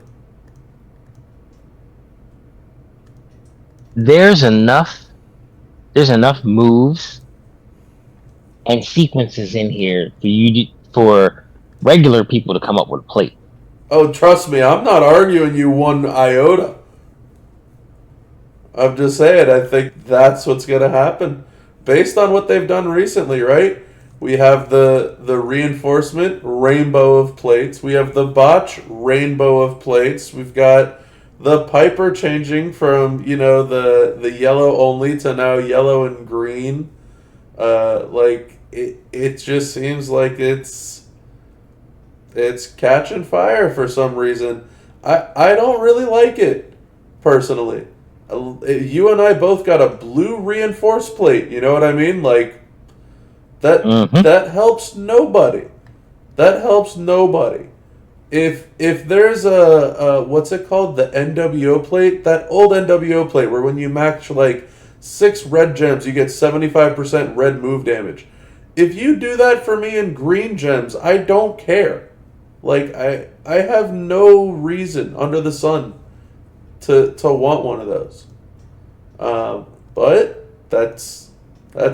There's enough moves and sequences in here for regular people to come up with a plate. Oh, trust me, I'm not arguing you one iota. I'm just saying, I think that's what's going to happen. Based on what they've done recently, right? We have the reinforcement rainbow of plates. We have the botch rainbow of plates. We've got the Piper changing from, the yellow only to now yellow and green. It just seems like it's catching fire for some reason. I don't really like it, personally. You and I both got a blue reinforced plate, you know what I mean? That helps nobody. That helps nobody. If there's a what's it called? The NWO plate? That old NWO plate where when you match 6 red gems, you get 75% red move damage. If you do that for me in green gems, I don't care. I have no reason under the sun to want one of those. But that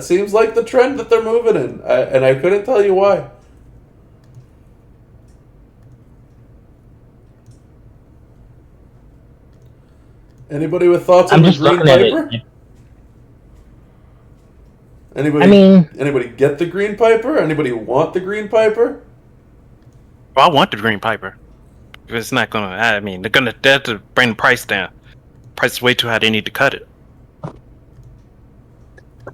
seems like the trend that they're moving in, and I couldn't tell you why. Anybody with thoughts on the Green Piper? Anybody get the Green Piper? Anybody want the Green Piper? Well, I want the Green Piper. It's not gonna. I mean, they have to bring the price down. Price is way too high. They need to cut it.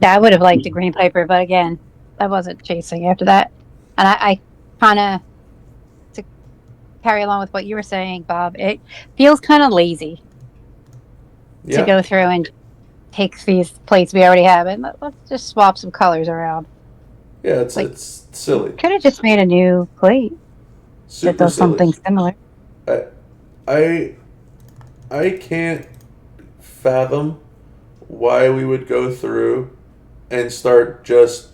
Yeah, I would have liked a Green Piper, but again, I wasn't chasing after that. And I kind of, to carry along with what you were saying, Bob, it feels kind of lazy to go through and take these plates we already have and let's just swap some colors around. Yeah, it's silly. Could have just made a new plate that does something similar. I can't fathom why we would go through and start just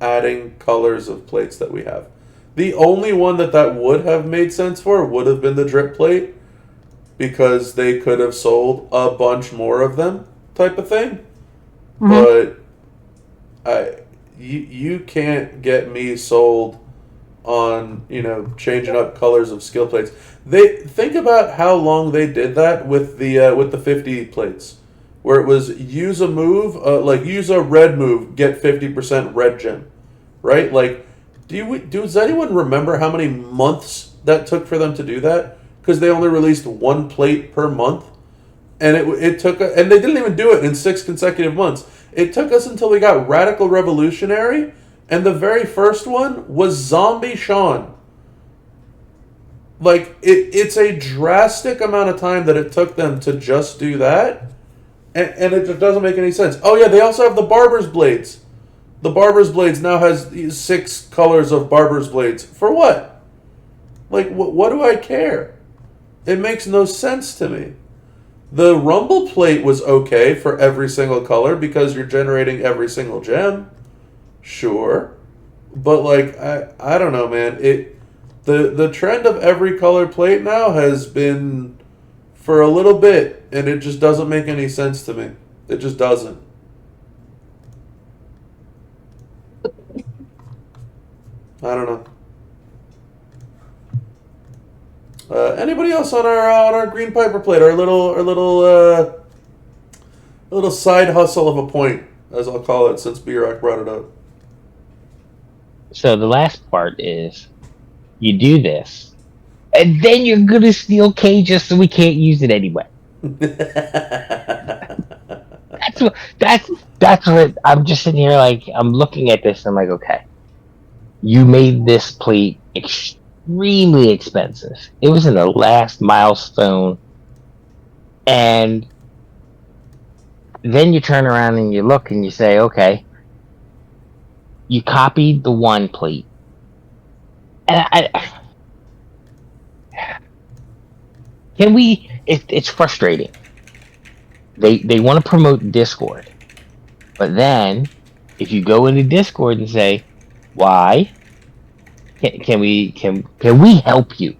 adding colors of plates that we have. The only one that would have made sense for would have been the drip plate, because they could have sold a bunch more of them, type of thing. Mm-hmm. But you can't get me sold on, changing up colors of skill plates. They think about how long they did that with the 50 plates, where it was use a move, use a red move, get 50% red gem, right? Like, does anyone remember how many months that took for them to do that? Because they only released one plate per month, and it took, and they didn't even do it in 6 consecutive months. It took us until we got Radical Revolutionary, and the very first one was Zombie Sean. Like, it's a drastic amount of time that it took them to just do that, and it just doesn't make any sense. Oh yeah, they also have the Barber's Blades. The Barber's Blades now has 6 colors of Barber's Blades. For what? Like, what do I care? It makes no sense to me. The Rumble plate was okay for every single color because you're generating every single gem. Sure. But, like, I don't know, man. The trend of every color plate now has been for a little bit, and it just doesn't make any sense to me. It just doesn't. I don't know. Anybody else on our Green Piper plate? Our little side hustle of a point, as I'll call it, since B-Rock brought it up. So the last part is, you do this, and then you're gonna steal cages so we can't use it anyway. That's what I'm just sitting here like, I'm looking at this and I'm like, okay, you made this plate extremely expensive. It was in the last milestone, and then you turn around and you look and you say, okay, you copied the one plate, and it's frustrating. They want to promote Discord, but then if you go into Discord and say, why can we help you?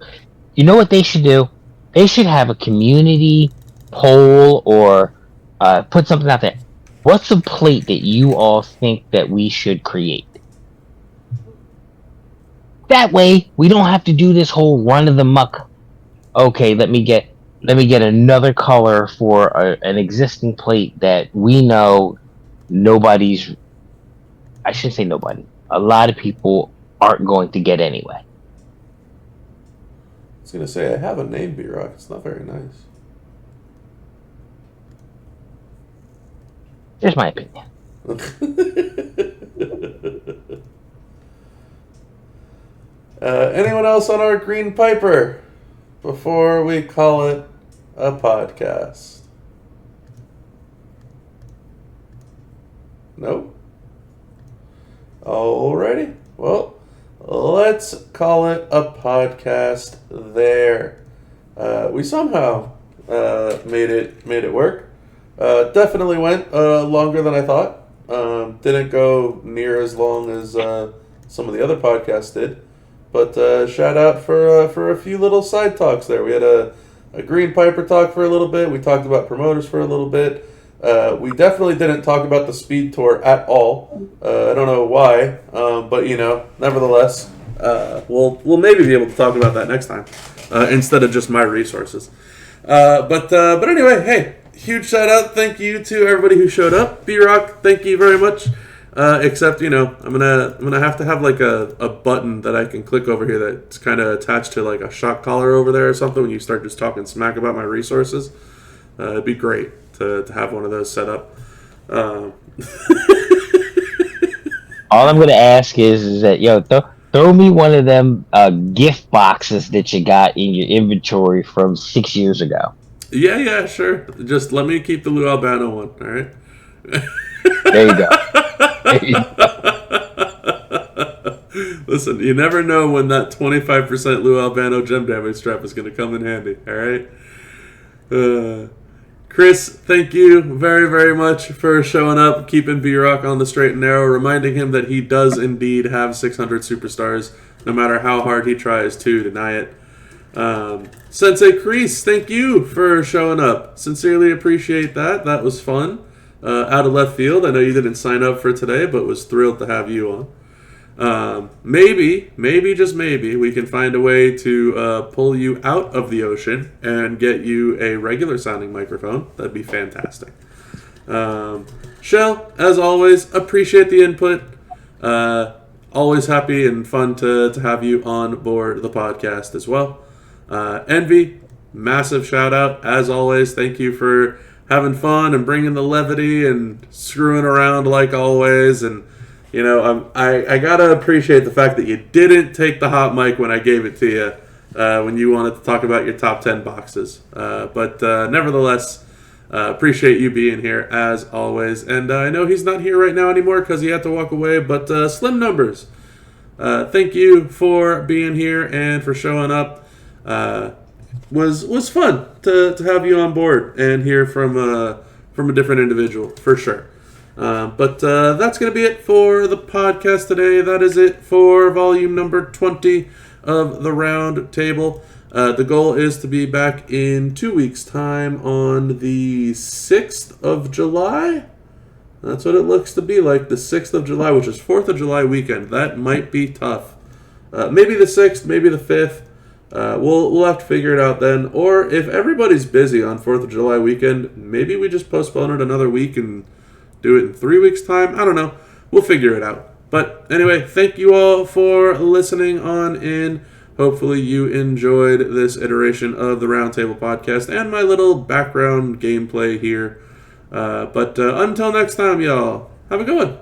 You know what they should do? They should have a community poll or put something out there. What's a plate that you all think that we should create? That way, we don't have to do this whole run of the muck. Okay, let me get another color for an existing plate that we know nobody's. I shouldn't say nobody. A lot of people aren't going to get anyway. I was gonna say, I have a name, B-Rock. It's not very nice. Here's my opinion. Anyone else on our Green Piper before we call it a podcast? Nope. Alrighty. Well, let's call it a podcast there. We somehow made it work. Definitely went longer than I thought. Didn't go near as long as some of the other podcasts did. But shout out for a few little side talks there. We had a Green Piper talk for a little bit. We talked about promoters for a little bit. We definitely didn't talk about the Speed Tour at all. I don't know why, but nevertheless, we'll maybe be able to talk about that next time instead of just my resources. But anyway, hey, huge shout out! Thank you to everybody who showed up. B-Rock, thank you very much Except, I'm gonna have to have like a button that I can click over here that's kind of attached to like a shock collar over there or something when you start just talking smack about my resources. It'd be great to have one of those set up. All I'm gonna ask is that throw me one of them gift boxes that you got in your inventory from 6 years ago. Yeah, sure. Just let me keep the Lou Albano one. All right. There you go. Listen, you never know when that 25% Lou Albano gem damage strap is going to come in handy. All right. Chris, thank you very, very much for showing up, keeping B-Rock on the straight and narrow, reminding him that he does indeed have 600 superstars, no matter how hard he tries to deny it. Sensei Kreese, thank you for showing up. Sincerely appreciate that. That was fun. Out of left field. I know you didn't sign up for today, but was thrilled to have you on. Maybe, just maybe, we can find a way to pull you out of the ocean and get you a regular sounding microphone. That'd be fantastic. Shell, as always, appreciate the input. Always happy and fun to have you on board the podcast as well. Envy, massive shout out. As always, thank you for having fun and bringing the levity and screwing around like always. And I gotta appreciate the fact that you didn't take the hot mic when I gave it to you when you wanted to talk about your top 10 boxes. But nevertheless, appreciate you being here as always. And I know he's not here right now anymore because he had to walk away. But Slim Numbers, thank you for being here and for showing up. Was fun to have you on board and hear from a different individual for sure. But that's going to be it for the podcast today. That is it for volume number 20 of the Round Table. The goal is to be back in 2 weeks' time on the 6th of July. That's what it looks to be like, the 6th of July, which is 4th of July weekend. That might be tough. Maybe the 6th, maybe the 5th. We'll have to figure it out then. Or if everybody's busy on 4th of July weekend, maybe we just postpone it another week and do it in 3 weeks' time. I don't know. We'll figure it out. But anyway, thank you all for listening on in. Hopefully you enjoyed this iteration of the Roundtable Podcast and my little background gameplay here. But until next time, y'all, have a good one.